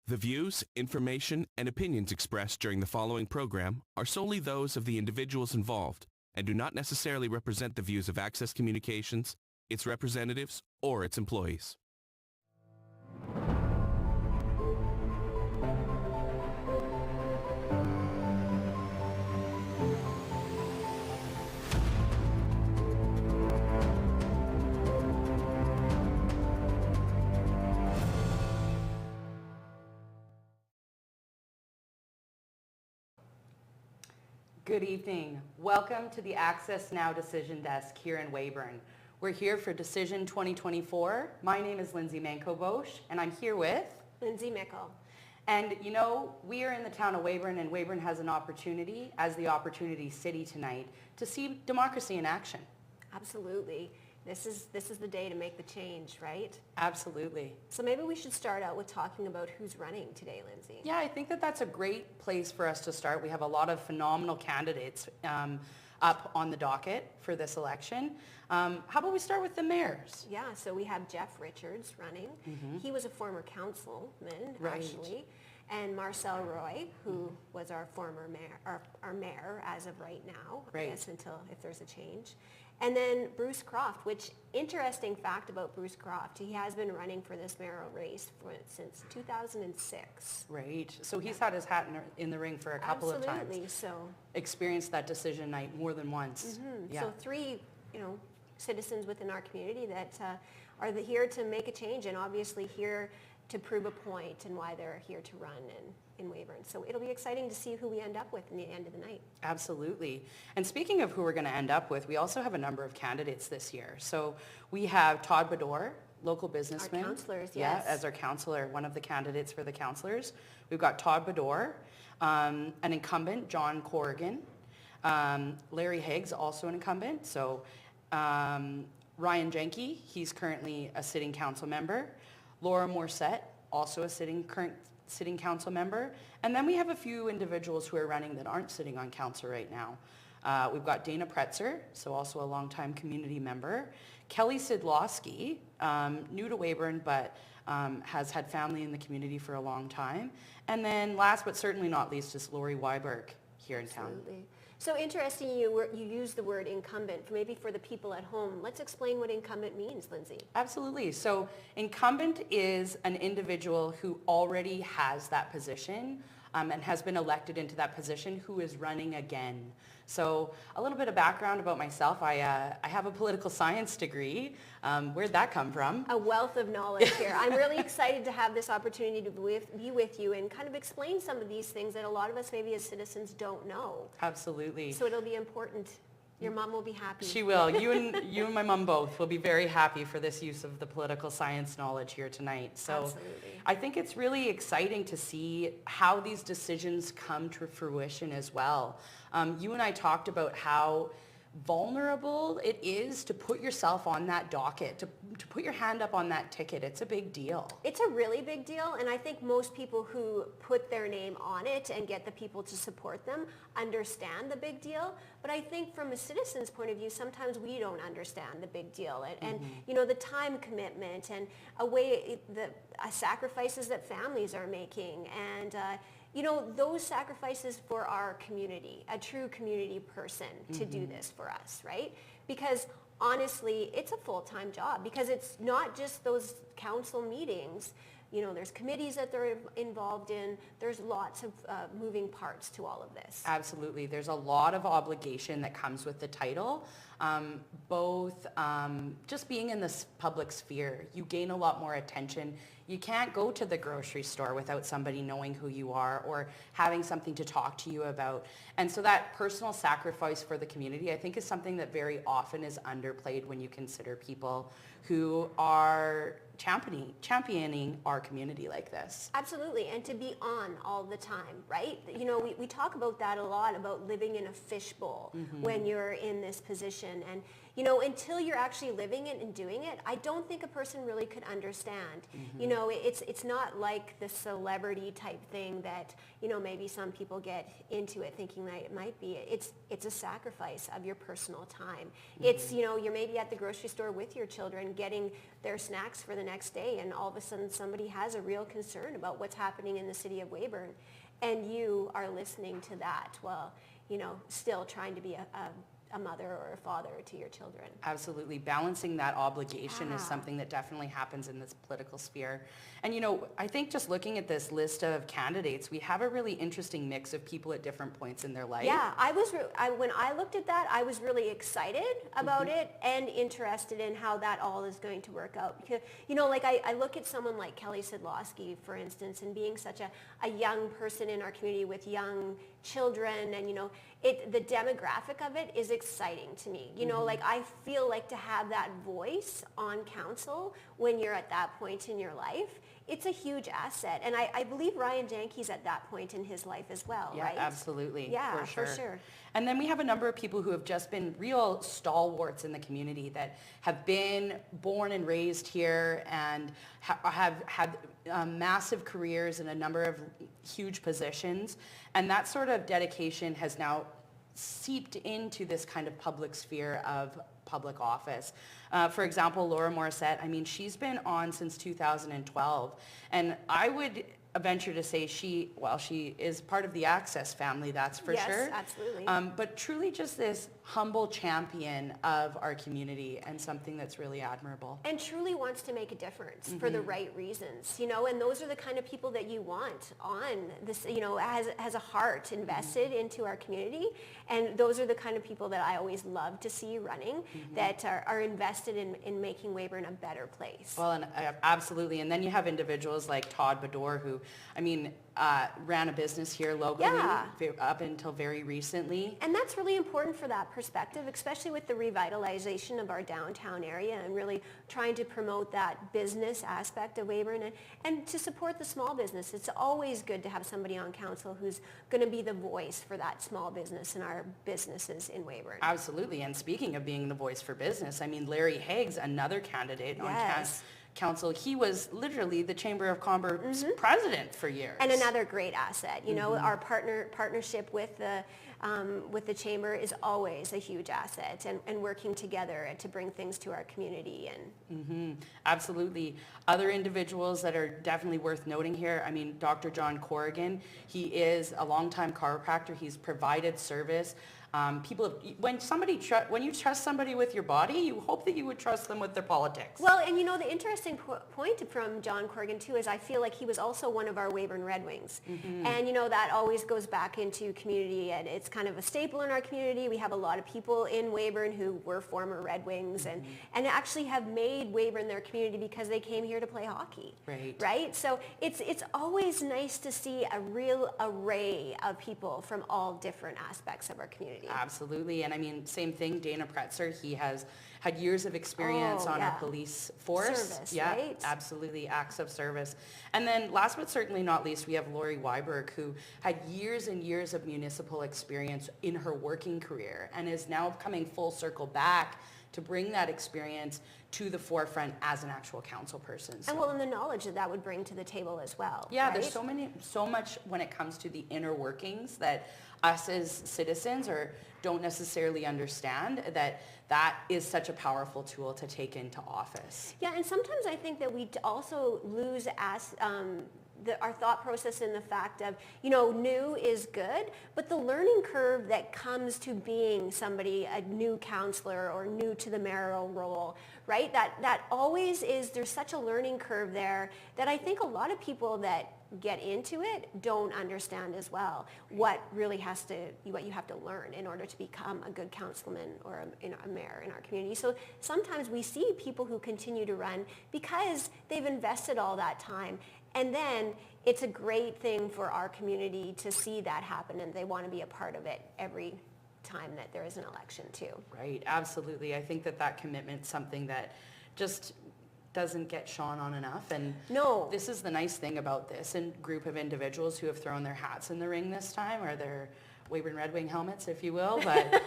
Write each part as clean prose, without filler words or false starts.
The views, information, and opinions expressed during the following program are solely those of the individuals involved and do not necessarily represent the views of Access Communications, its representatives, or its employees. Good evening. Welcome to the AccessNow Decision Desk here in Weyburn. We're here for Decision 2024. My name is Lindsay Manco-Bosch, and I'm here with Lindsay Mickle. And you know, we are in the town of Weyburn, and Weyburn has an opportunity, as the Opportunity City tonight, to see democracy in action. Absolutely. This is the day to make the change, right? Absolutely. So maybe we should start out with talking about who's running today, Lindsay. Yeah, I think that that's a great place for us to start. We have a lot of phenomenal candidates up on the docket for this election. How about we start with the mayors? Yeah, so we have Jeff Richards running. Mm-hmm. He was a former councilman, Right. actually. And Marcel Roy, who was our former mayor, our mayor as of right now, Right. I guess, until if there's a change. And then Bruce Croft, which, interesting fact about Bruce Croft, he has been running for this mayoral race since 2006. Right. So he's had his hat in the ring for a couple of times. Absolutely. So Experienced that decision night more than once. Mm-hmm. Yeah. So three, citizens within our community that are here to make a change and obviously here to prove a point and why they're here to run in Weyburn. So it'll be exciting to see who we end up with in the end of the night. Absolutely. And speaking of who we're going to end up with, we also have a number of candidates this year. So we have Todd Bador, local businessman. Our councillors, yes. yes. As our councillor, one of the candidates for the councillors. We've got Todd Bador, an incumbent, John Corrigan. Larry Higgs, also an incumbent. So Ryan Jenke, he's currently a sitting council member. Laura Morissette, also a current sitting council member. And then we have a few individuals who are running that aren't sitting on council right now. We've got Dana Pretzer, so also a longtime community member. Kelly Sidlowski, new to Weyburn, but has had family in the community for a long time. And then last but certainly not least is Lori Weyburn here in town. Absolutely. So interesting you use the word incumbent. Maybe for the people at home, let's explain what incumbent means, Lindsay. Absolutely. So incumbent is an individual who already has that position and has been elected into that position who is running again. So a little bit of background about myself. I have a political science degree. Where'd that come from? A wealth of knowledge here. I'm really excited to have this opportunity to be with you and kind of explain some of these things that a lot of us maybe as citizens don't know. Absolutely. So it'll be important. Your mom will be happy. She will. You and my mom both will be very happy for this use of the political science knowledge here tonight. So Absolutely. I think it's really exciting to see how these decisions come to fruition as well. You and I talked about how vulnerable it is to put yourself on that docket, to put your hand up on that ticket. It's a big deal. It's a really big deal, and I think most people who put their name on it and get the people to support them understand the big deal. But I think from a citizen's point of view, sometimes we don't understand the big deal. And the time commitment and the sacrifices that families are making and those sacrifices for our community, a true community person to do this for us, right? Because honestly, it's a full-time job because it's not just those council meetings. There's committees that they're involved in. There's lots of moving parts to all of this. Absolutely. There's a lot of obligation that comes with the title. Both just being in this public sphere, you gain a lot more attention. You can't go to the grocery store without somebody knowing who you are or having something to talk to you about. And so that personal sacrifice for the community, I think, is something that very often is underplayed when you consider people who are championing our community like this. Absolutely, and to be on all the time, right? We talk about that a lot, about living in a fishbowl when you're in this position. And, You know, until you're actually living it and doing it, I don't think a person really could understand. You know, it's not like the celebrity type thing that, you know, maybe some people get into it thinking that it might be. It's a sacrifice of your personal time. It's, you know, you're maybe at the grocery store with your children getting their snacks for the next day, and all of a sudden somebody has a real concern about what's happening in the city of Weyburn, and you are listening to that while, you know, still trying to be a mother or a father to your children. Absolutely. Balancing that obligation is something that definitely happens in this political sphere. And, you know, I think just looking at this list of candidates, we have a really interesting mix of people at different points in their life. Yeah, when I looked at that, I was really excited about it and interested in how that all is going to work out. Because, you know, like I look at someone like Kelly Sidlowski, for instance, and being such a young person in our community with young children, and, you know, the demographic of it is exciting to me. You know, like I feel like to have that voice on council when you're at that point in your life, it's a huge asset. And I believe Ryan Janke's at that point in his life as well, Yeah, right? absolutely. Yeah, for for sure. And then we have a number of people who have just been real stalwarts in the community that have been born and raised here and have had massive careers in a number of huge positions. And that sort of dedication has now seeped into this kind of public sphere of public office. For example, Laura Morissette, I mean, she's been on since 2012, and I would venture to say she is part of the Access family, that's for sure. Yes, absolutely. But truly just this humble champion of our community, and something that's really admirable. And truly wants to make a difference for the right reasons, you know, and those are the kind of people that you want on this, you know, has a heart invested into our community. And those are the kind of people that I always love to see running, that are invested in making Weyburn a better place. Well, and absolutely. And then you have individuals like Todd Bedore, who, I mean, ran a business here locally up until very recently. And that's really important for that perspective, especially with the revitalization of our downtown area and really trying to promote that business aspect of Weyburn and to support the small business. It's always good to have somebody on council who's going to be the voice for that small business and our businesses in Weyburn. Absolutely. And speaking of being the voice for business, I mean, Larry Higgs, another candidate on council, he was literally the Chamber of Commerce president for years. And another great asset. You know, our partnership with the Chamber is always a huge asset, and working together to bring things to our community. And Absolutely. Other individuals that are definitely worth noting here, I mean, Dr. John Corrigan, he is a longtime chiropractor. He's provided service. When you trust somebody with your body, you hope that you would trust them with their politics. Well, and you know, the interesting point from John Corrigan too is I feel like he was also one of our Weyburn Red Wings. And you know, that always goes back into community, and it's kind of a staple in our community. We have a lot of people in Weyburn who were former Red Wings and actually have made Weyburn their community because they came here to play hockey. Right? So it's always nice to see a real array of people from all different aspects of our community. Absolutely. And I mean, same thing, Dana Pretzer, he has had years of experience on our police force. Service, right? Absolutely, acts of service. And then last but certainly not least, we have Lori Weyburn, who had years and years of municipal experience in her working career and is now coming full circle back to bring that experience to the forefront as an actual council person. So. And the knowledge that would bring to the table as well. Yeah, right? There's so much when it comes to the inner workings that us as citizens don't necessarily understand, that is such a powerful tool to take into office. Yeah, and sometimes I think that we also lose our thought process in the fact of, you know, new is good, but the learning curve that comes to being somebody, a new councillor or new to the mayoral role, right? That always is, there's such a learning curve there that I think a lot of people that get into it don't understand as well what you have to learn in order to become a good councilman or a mayor in our community. So sometimes we see people who continue to run because they've invested all that time, and then it's a great thing for our community to see that happen, and they want to be a part of it every time that there is an election too. Right, absolutely. I think that commitment's something that just doesn't get shone on enough. And this is the nice thing about this and group of individuals who have thrown their hats in the ring this time, or Weyburn Red Wing helmets, if you will, but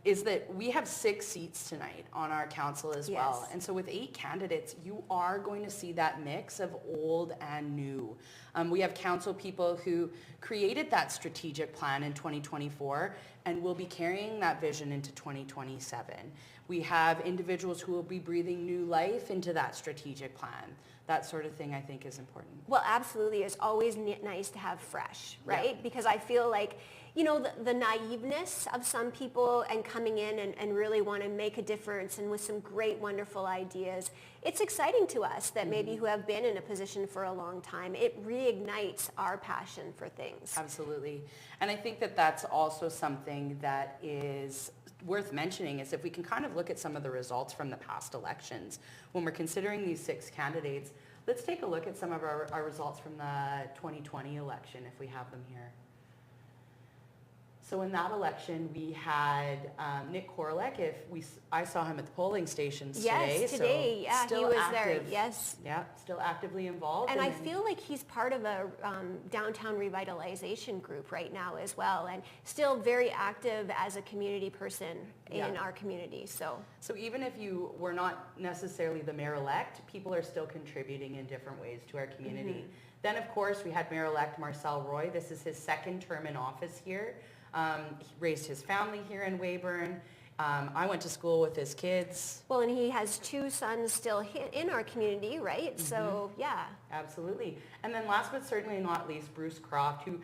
is that we have 6 seats tonight on our council as well. Yes. And so with 8 candidates, you are going to see that mix of old and new. We have council people who created that strategic plan in 2024 and will be carrying that vision into 2027. We have individuals who will be breathing new life into that strategic plan. That sort of thing I think is important. Well, absolutely. It's always nice to have fresh, right? Yeah. Because I feel like, you know, the naiveness of some people and coming in and really want to make a difference and with some great, wonderful ideas. It's exciting to us that maybe who have been in a position for a long time, it reignites our passion for things. Absolutely. And I think that that's also something that is worth mentioning is if we can kind of look at some of the results from the past elections. When we're considering these 6 candidates, let's take a look at some of our results from the 2020 election if we have them here. So in that election, we had Nick Korolek. I saw him at the polling stations today. Yes, today, so yeah, still he was active. there, yes. Yeah, still actively involved. And I feel like he's part of a downtown revitalization group right now as well, and still very active as a community person in our community. So even if you were not necessarily the mayor-elect, people are still contributing in different ways to our community. Then, of course, we had Mayor-elect Marcel Roy. This is his 2nd term in office here. He raised his family here in Weyburn. I went to school with his kids. well, and he has 2 sons still in our community, right? So yeah. Absolutely. And then last but certainly not least, Bruce Croft, who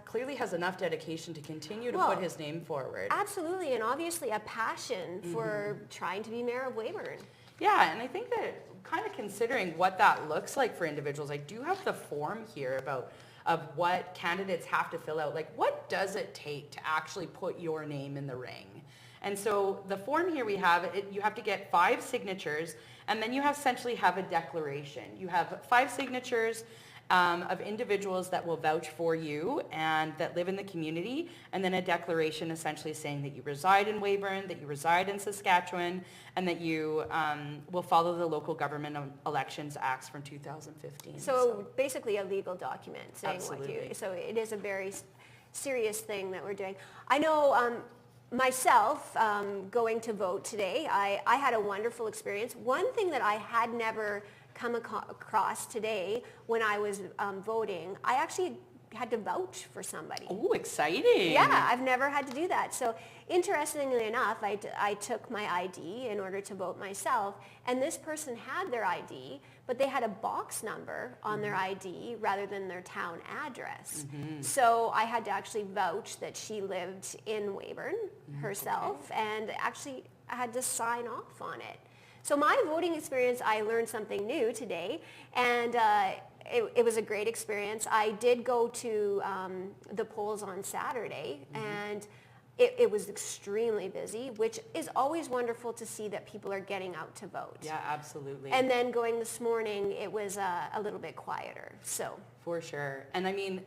clearly has enough dedication to continue to put his name forward. Absolutely, and obviously a passion for trying to be mayor of Weyburn. Yeah, and I think that kind of considering what that looks like for individuals, I do have the form here of what candidates have to fill out. Like, what does it take to actually put your name in the ring? And so the form here we have, you have to get 5 signatures, and then you essentially have a declaration. You have 5 signatures of individuals that will vouch for you and that live in the community, and then a declaration essentially saying that you reside in Weyburn, that you reside in Saskatchewan, and that you will follow the local government elections acts from 2015. So basically a legal document saying Absolutely. what you, so it is a very serious thing that we're doing. I know myself going to vote today, I had a wonderful experience. One thing that I had never come across today when I was voting, I actually had to vouch for somebody. Oh, exciting. Yeah, I've never had to do that. So interestingly enough, I took my ID in order to vote myself, and this person had their ID, but they had a box number on their ID rather than their town address. So I had to actually vouch that she lived in Weyburn herself, and actually I had to sign off on it. So my voting experience, I learned something new today, and it was a great experience. I did go to the polls on Saturday, and it was extremely busy, which is always wonderful to see that people are getting out to vote. Yeah, absolutely. And then going this morning, it was a little bit quieter. So for sure. And I mean,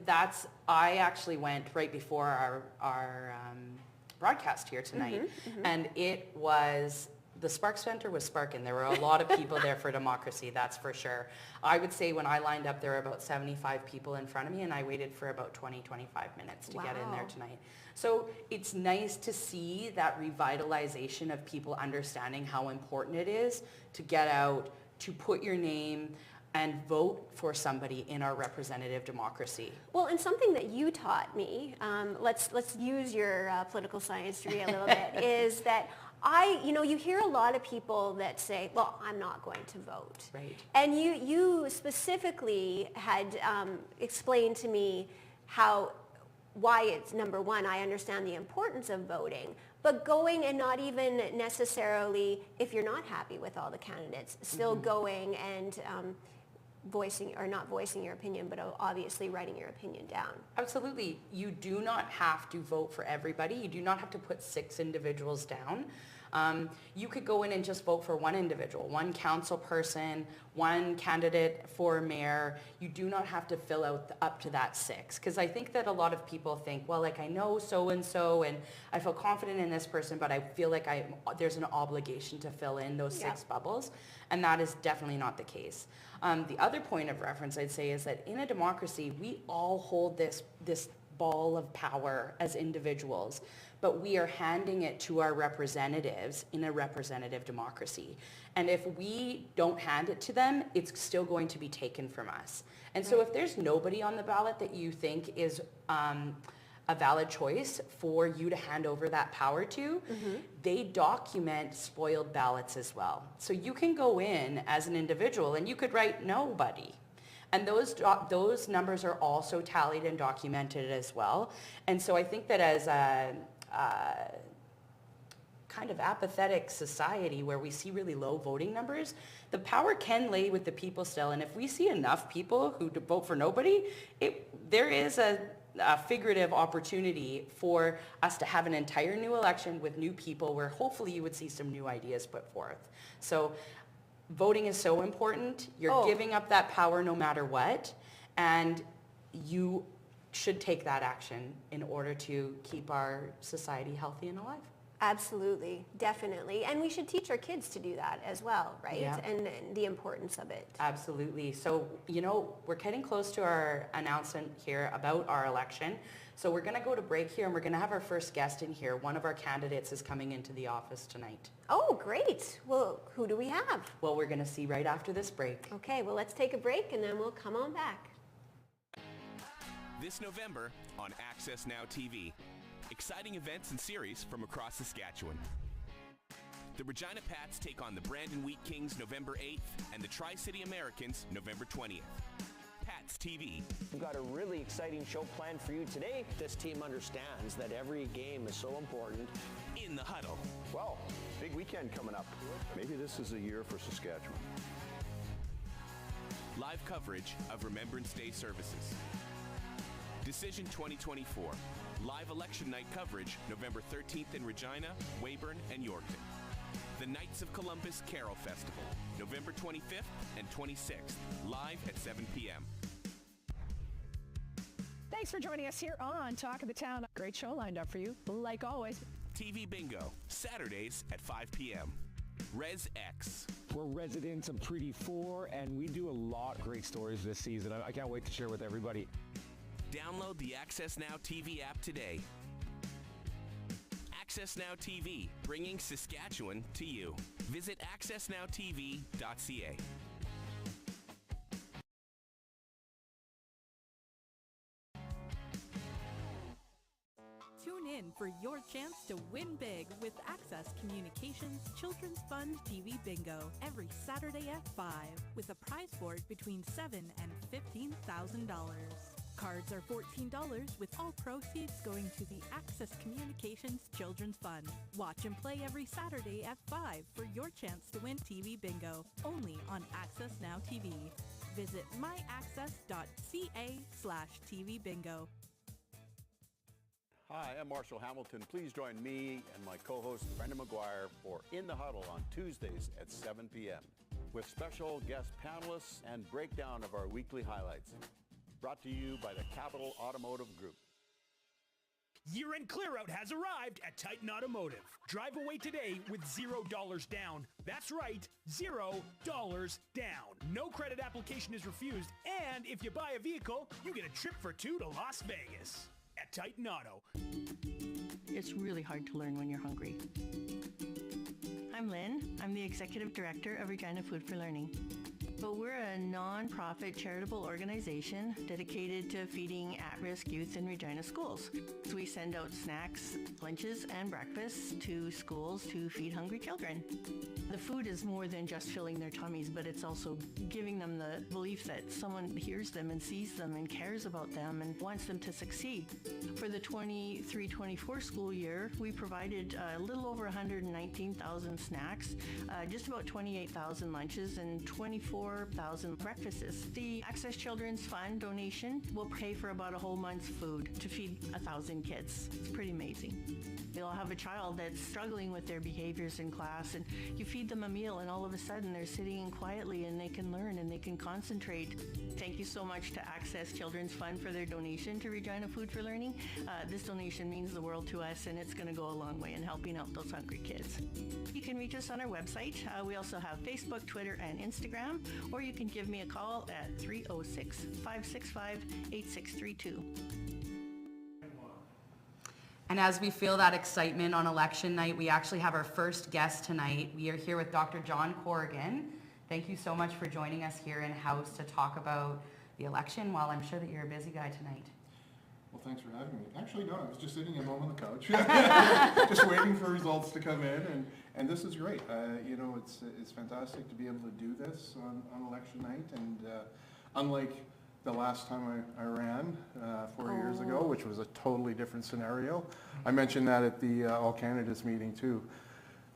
I actually went right before our broadcast here tonight, and it was, the Spark Center was sparking. There were a lot of people there for democracy, that's for sure. I would say when I lined up, there were about 75 people in front of me, and I waited for about 20-25 minutes to get in there tonight. So it's nice to see that revitalization of people understanding how important it is to get out, to put your name and vote for somebody in our representative democracy. Well, and something that you taught me, let's use your political science degree a little bit, is that you hear a lot of people that say, well, I'm not going to vote. Right. And you specifically had explained to me why it's, number one, I understand the importance of voting, but going and not even necessarily, if you're not happy with all the candidates, still going and not voicing your opinion, but obviously writing your opinion down. Absolutely. You do not have to vote for everybody. You do not have to put 6 individuals down. You could go in and just vote for one individual, one council person, one candidate for mayor. You do not have to fill out up to that 6. Because I think that a lot of people think, well, like I know so-and-so and I feel confident in this person, but I feel like there's an obligation to fill in those 6 bubbles. And that is definitely not the case. The other point of reference I'd say is that in a democracy, we all hold this ball of power as individuals, but we are handing it to our representatives in a representative democracy. And if we don't hand it to them, it's still going to be taken from us. And so if there's nobody on the ballot that you think is a valid choice for you to hand over that power to, they document spoiled ballots as well. So you can go in as an individual and you could write nobody. And those numbers are also tallied and documented as well. And so I think that as a kind of apathetic society where we see really low voting numbers, the power can lay with the people still. And if we see enough people who vote for nobody, there is a figurative opportunity for us to have an entire new election with new people where hopefully you would see some new ideas put forth. So voting is so important. You're giving up that power no matter what, and you should take that action in order to keep our society healthy and alive. Absolutely, definitely. And we should teach our kids to do that as well, right? Yeah. And the importance of it. Absolutely. So, we're getting close to our announcement here about our election. So we're going to go to break here and we're going to have our first guest in here. One of our candidates is coming into the office tonight. Oh, great. Well, who do we have? Well, we're going to see right after this break. Okay, well, let's take a break and then we'll come on back. This November on AccessNow TV. Exciting events and series from across Saskatchewan. The Regina Pats take on the Brandon Wheat Kings November 8th and the Tri-City Americans November 20th. Pats TV. We've got a really exciting show planned for you today. This team understands that every game is so important. In the Huddle. Well, big weekend coming up. Maybe this is a year for Saskatchewan. Live coverage of Remembrance Day services. Decision 2024. Live election night coverage November 13th in Regina, Weyburn, and Yorkton. The Knights of Columbus Carol Festival, November 25th and 26th, live at 7 p.m. Thanks for joining us here on Talk of the Town. Great show lined up for you, like always. TV Bingo, Saturdays at 5 p.m. Res X. We're residents of Treaty 4, and we do a lot of great stories this season. I can't wait to share with everybody. Download the AccessNow TV app today. AccessNow TV, bringing Saskatchewan to you. Visit accessnowtv.ca. Tune in for your chance to win big with Access Communications Children's Fund TV Bingo every Saturday at 5 with a prize board between $7,000 and $15,000. Cards are $14 with all proceeds going to the Access Communications Children's Fund. Watch and play every Saturday at 5 for your chance to win TV Bingo, only on AccessNow TV. Visit myaccess.ca/TV Bingo. Hi, I'm Marshall Hamilton. Please join me and my co-host Brenda McGuire for In the Huddle on Tuesdays at 7 p.m. with special guest panelists and breakdown of our weekly highlights. Brought to you by the Capital Automotive Group. Year-end clear-out has arrived at Titan Automotive. Drive away today with $0 down. That's right, $0 down. No credit application is refused, and if you buy a vehicle, you get a trip for two to Las Vegas. At Titan Auto. It's really hard to learn when you're hungry. I'm Lynn. I'm the Executive Director of Regina Food for Learning. But we're a non-profit charitable organization dedicated to feeding at-risk youth in Regina schools. So we send out snacks, lunches, and breakfasts to schools to feed hungry children. The food is more than just filling their tummies, but it's also giving them the belief that someone hears them and sees them and cares about them and wants them to succeed. For the 23-24 school year, we provided a little over 119,000 snacks, just about 28,000 lunches, and 24,000 breakfasts. The Access Children's Fund donation will pay for about a whole month's food to feed 1,000 kids. It's pretty amazing. They'll have a child that's struggling with their behaviors in class, and you feed them a meal, and all of a sudden they're sitting quietly and they can learn and they can concentrate. Thank you so much to Access Children's Fund for their donation to Regina Food for Learning. This donation means the world to us, and it's going to go a long way in helping out those hungry kids. You can reach us on our website. We also have Facebook, Twitter, and Instagram, or you can give me a call at 306-565-8632. And as we feel that excitement on election night, we actually have our first guest tonight. We are here with Dr. John Corrigan. Thank you so much for joining us here in-house to talk about the election, while I'm sure that you're a busy guy tonight. Well, thanks for having me. Actually, no, I was just sitting at home on the couch, just waiting for results to come in, and this is great. You know, it's fantastic to be able to do this on election night, and unlike the last time I ran 4 years ago, which was a totally different scenario. I mentioned that at the All Candidates meeting too.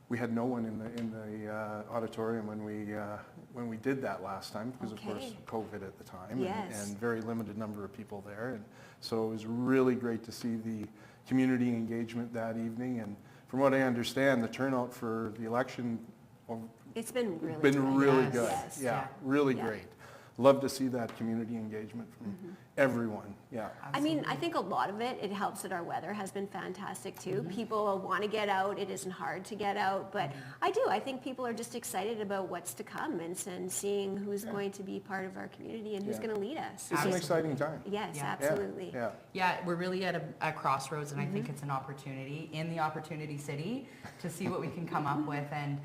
We had no one in the auditorium when we did that last time, because of course COVID at the time, and very limited number of people there. And so it was really great to see the community engagement that evening. And from what I understand, the turnout for the election, it's been really good. Yes. Yeah, really great. Love to see that community engagement from everyone. Yeah. I mean, I think a lot of it helps that our weather has been fantastic too. People want to get out. It isn't hard to get out, but I think people are just excited about what's to come and seeing who's going to be part of our community and who's going to lead us. It's an exciting time. Yes, absolutely. Yeah, we're really at a crossroads, and I think it's an opportunity in the Opportunity City to see what we can come up with. And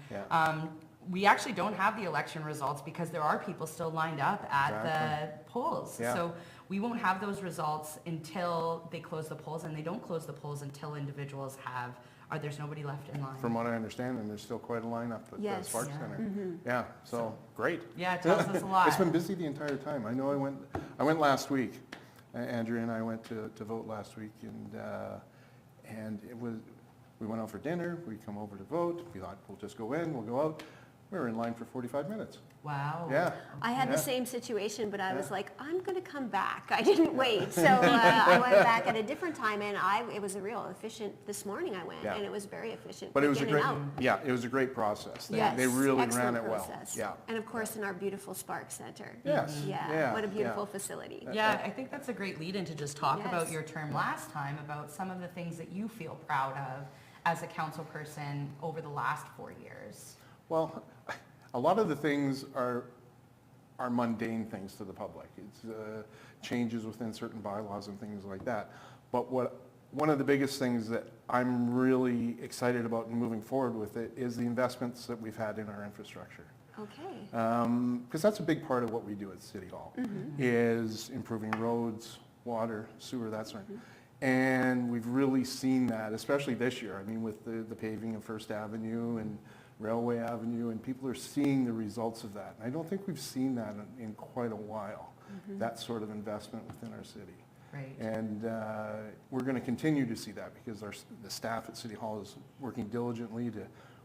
we actually don't have the election results because there are people still lined up at the polls. So we won't have those results until they close the polls, and they don't close the polls until individuals there's nobody left in line. From what I understand, and there's still quite a lineup at the Spark Center. Yeah, so great. Yeah, it tells us a lot. It's been busy the entire time. I know I went last week. Andrea and I went to vote last week, and we went out for dinner, we come over to vote, we thought we'll just go in, we'll go out. We were in line for 45 minutes. Wow. Yeah. I had the same situation, but I was like, I'm going to come back. I didn't wait. So I went back at a different time, and it was a real efficient, this morning I went, and it was very efficient. But it was it was a great process. They really ran it well. Yeah. And of course in our beautiful Spark Center. Yes. Yeah. What a beautiful facility. Yeah, I think that's a great lead-in to just talk about your term last time, about some of the things that you feel proud of as a council person over the last 4 years. Well, a lot of the things are mundane things to the public. It's changes within certain bylaws and things like that. But one of the biggest things that I'm really excited about and moving forward with it is the investments that we've had in our infrastructure. Okay. Because that's a big part of what we do at City Hall, is improving roads, water, sewer, that sort of thing. And we've really seen that, especially this year. I mean, with the paving of First Avenue and Railway Avenue, and people are seeing the results of that. And I don't think we've seen that in quite a while, that sort of investment within our city. Right. And we're going to continue to see that because the staff at City Hall is working diligently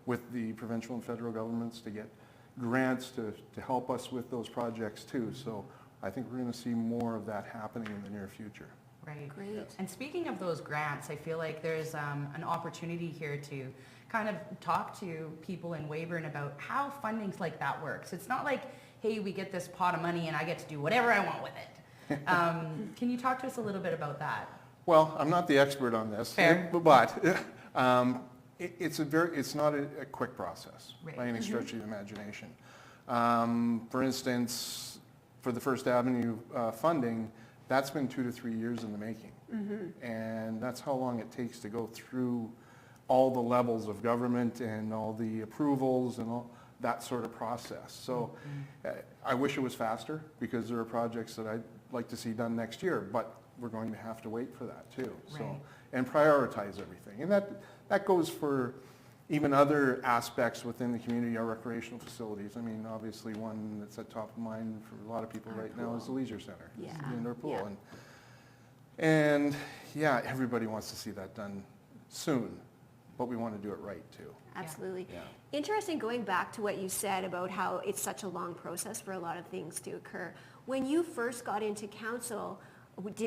with the provincial and federal governments to get grants to help us with those projects too. So I think we're going to see more of that happening in the near future. Right. Great. And speaking of those grants, I feel like there's an opportunity here to kind of talk to people in Weyburn about how fundings like that works. It's not like, hey, we get this pot of money and I get to do whatever I want with it. Can you talk to us a little bit about that? Well, I'm not the expert on this, but it's not a quick process by any stretch of the imagination. For instance, for the First Avenue funding, that's been 2 to 3 years in the making. And that's how long it takes to go through all the levels of government and all the approvals and all that sort of process. So I wish it was faster because there are projects that I'd like to see done next year, but we're going to have to wait for that too. So, and prioritize everything. And that goes for even other aspects within the community, our recreational facilities. I mean, obviously one that's at top of mind for a lot of people right now is the leisure center, the indoor pool. And yeah, everybody wants to see that done soon, but we want to do it right too. Absolutely. Yeah. Interesting, going back to what you said about how it's such a long process for a lot of things to occur. When you first got into council,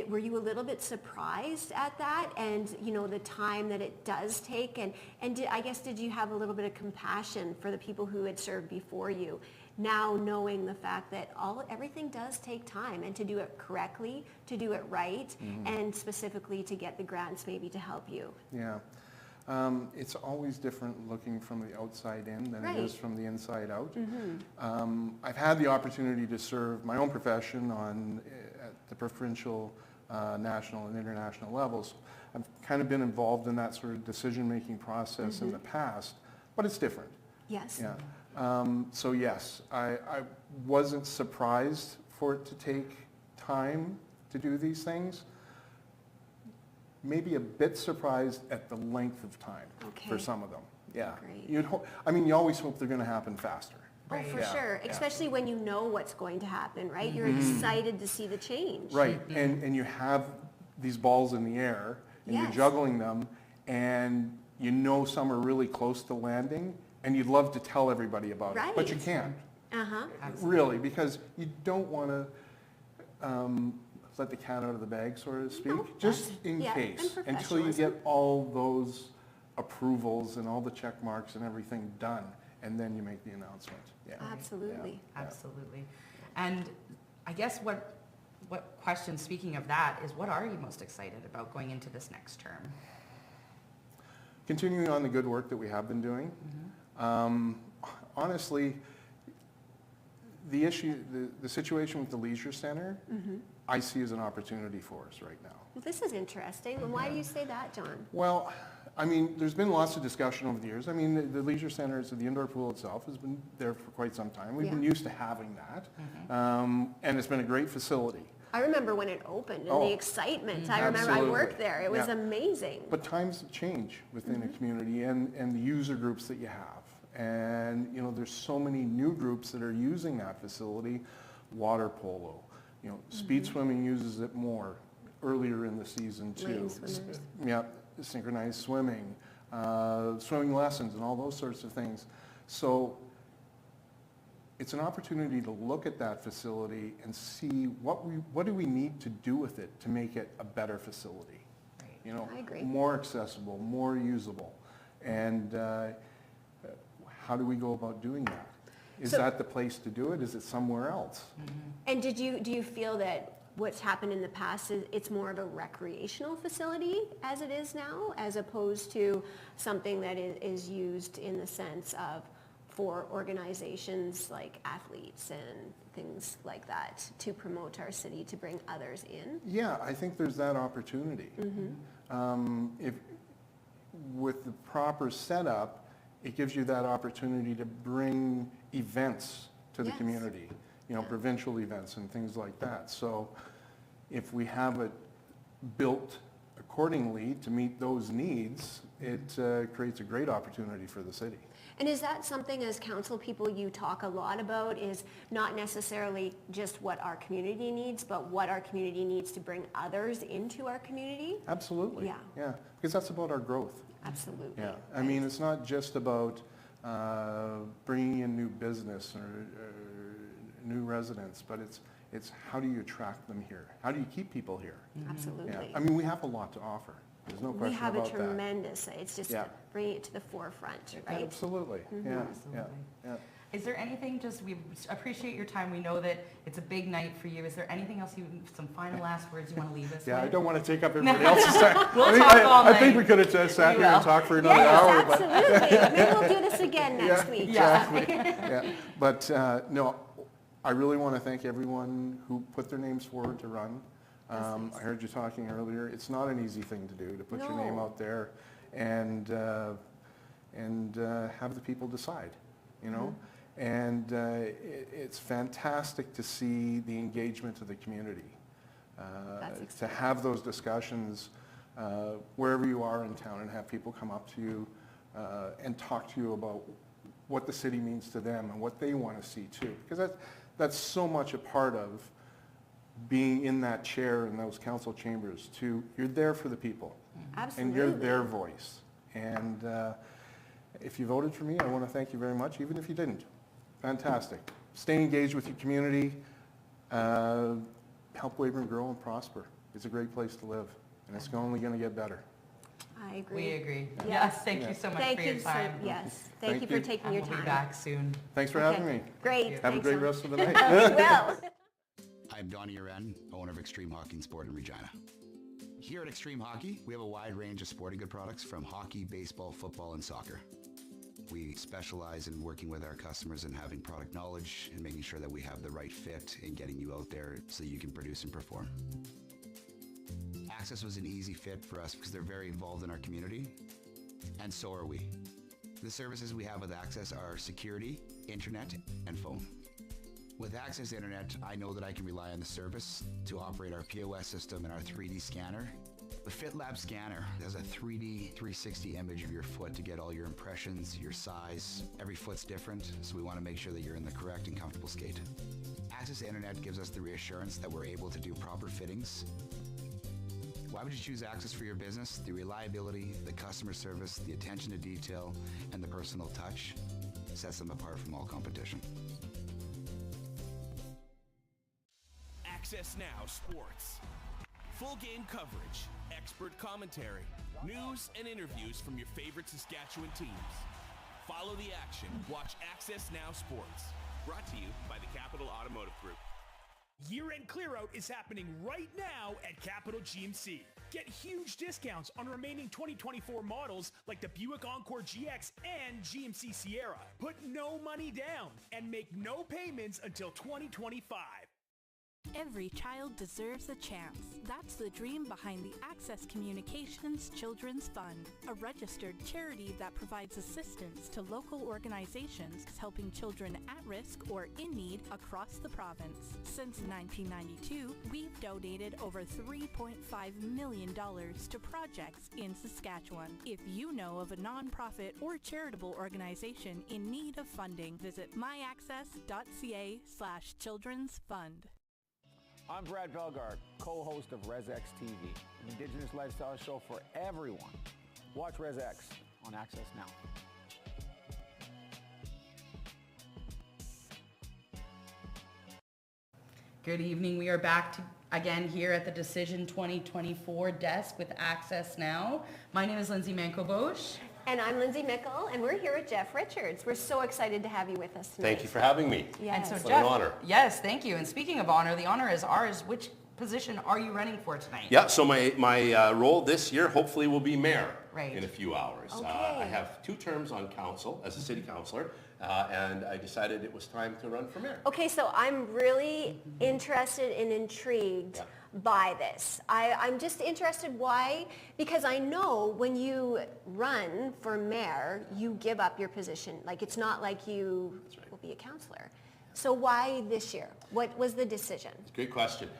were you a little bit surprised at that and, you know, the time that it does take? And did you have a little bit of compassion for the people who had served before you, now knowing the fact that everything does take time, and to do it correctly, to do it right, and specifically to get the grants maybe to help you? Yeah. It's always different looking from the outside in than it is from the inside out. I've had the opportunity to serve my own profession at the provincial national and international levels. I've kind of been involved in that sort of decision-making process in the past, but it's different. Yes. Yeah. So yes, I wasn't surprised for it to take time to do these things. Maybe a bit surprised at the length of time for some of them. Yeah. Great. You always hope they're going to happen faster. Oh, for sure. Especially when you know what's going to happen, right? You're excited to see the change. Right. And you have these balls in the air, and you're juggling them, and you know some are really close to landing, and you'd love to tell everybody about it, but you can't. Really, because you don't want to let the cat out of the bag, so to speak, just in case, until you get all those approvals and all the check marks and everything done, and then you make the announcement. Yeah. Absolutely. Yeah. Absolutely. And I guess what question, speaking of that, is what are you most excited about going into this next term? Continuing on the good work that we have been doing. Honestly, the issue, the situation with the leisure center, I see as an opportunity for us right now. Well, this is interesting. And why do you say that, John? Well, I mean, there's been lots of discussion over the years. I mean, the leisure centers, the indoor pool itself has been there for quite some time. We've been used to having that. And it's been a great facility. I remember when it opened and the excitement. I remember I worked there. It was amazing. But times change within a community and the user groups that you have. And, you know, there's so many new groups that are using that facility. Water polo, you know, speed swimming uses it more earlier in the season too. Lane swimmers. Yeah, synchronized swimming, swimming lessons and all those sorts of things. So it's an opportunity to look at that facility and see what do we need to do with it to make it a better facility. Right. You know, I agree. More accessible, more usable. And how do we go about doing that? Is that the place to do it? Is it somewhere else? And do you feel that what's happened in the past is it's more of a recreational facility as it is now, as opposed to something that is used in the sense of for organizations like athletes and things like that to promote our city, to bring others in? Yeah, I think there's that opportunity. If with the proper setup, it gives you that opportunity to bring events to the community, you know, provincial events and things like that. So if we have it built accordingly to meet those needs, it creates a great opportunity for the city. And is that something as council people you talk a lot about, is not necessarily just what our community needs, but what our community needs to bring others into our community? Absolutely. Yeah. Yeah, because that's about our growth. Absolutely. Yeah, I mean, it's not just about bringing in new business or new residents, but it's how do you attract them here? How do you keep people here? Absolutely. Yeah. I mean, we have a lot to offer. There's no question about that. We have a tremendous, it's just bringing it to the forefront, right? Absolutely. Yeah. Absolutely. Yeah. Is there anything, we appreciate your time. We know that it's a big night for you. Is there anything else, some final last words you want to leave us with? I don't want to take up everybody else's time. We'll talk all night. I think we could have sat here and talked for another hour. Absolutely. Maybe we'll do this again next week. Exactly. But no, I really want to thank everyone who put their names forward to run. I heard you talking earlier. It's not an easy thing to do, to put your name out there and have the people decide, you know? And it's fantastic to see the engagement of the community, to have those discussions wherever you are in town and have people come up to you and talk to you about what the city means to them and what they want to see too. Because that's so much a part of being in that chair in those council chambers too. You're there for the people. Absolutely. And you're their voice. And if you voted for me, I want to thank you very much, even if you didn't. Fantastic. Stay engaged with your community. Help Weyburn grow and prosper. It's a great place to live, and it's only going to get better. I agree. We agree. Yes, thank you so much for your time. Thank you for taking your time. We'll be back soon. Thanks for having me. Great. Have a great rest of the night. We will. I'm Donnie Uren, owner of Extreme Hockey and Sport in Regina. Here at Extreme Hockey, we have a wide range of sporting good products from hockey, baseball, football, and soccer. We specialize in working with our customers and having product knowledge and making sure that we have the right fit in getting you out there so you can produce and perform. Access was an easy fit for us because they're very involved in our community, and so are we. The services we have with Access are security, internet, and phone. With Access Internet, I know that I can rely on the service to operate our POS system and our 3D scanner. The FitLab scanner has a 3D 360 image of your foot to get all your impressions, your size. Every foot's different, so we want to make sure that you're in the correct and comfortable skate. Access Internet gives us the reassurance that we're able to do proper fittings. Why would you choose Access for your business? The reliability, the customer service, the attention to detail, and the personal touch sets them apart from all competition. AccessNow Sports. Full game coverage, expert commentary, news and interviews from your favorite Saskatchewan teams. Follow the action. Watch AccessNow Sports. Brought to you by the Capital Automotive Group. Year-end clear-out is happening right now at Capital GMC. Get huge discounts on remaining 2024 models like the Buick Encore GX and GMC Sierra. Put no money down and make no payments until 2025. Every child deserves a chance. That's the dream behind the Access Communications Children's Fund, a registered charity that provides assistance to local organizations helping children at risk or in need across the province. Since 1992, we've donated over $3.5 million to projects in Saskatchewan. If you know of a nonprofit or charitable organization in need of funding, visit myaccess.ca/children's fund. I'm Brad Belgard, co-host of ResX TV, an Indigenous lifestyle show for everyone. Watch ResX on AccessNow. Good evening. We are back again here at the Decision 2024 desk with AccessNow. My name is Lindsay Manco-Bosch. And I'm Lindsay Mickle, and we're here with Jeff Richards. We're so excited to have you with us tonight. Thank you for having me. Yes. And so What Jeff, an honor. Yes, thank you. And speaking of honor, the honor is ours. Which position are you running for tonight? Yeah, so my role this year hopefully will be mayor in a few hours. Okay. I have 2 terms on council as a city councillor, and I decided it was time to run for mayor. Okay, so I'm really interested and intrigued by this. I'm just interested why, because I know when you run for mayor, you give up your position. Like, it's not like you will be a councillor. So why this year? What was the decision? It's a great question.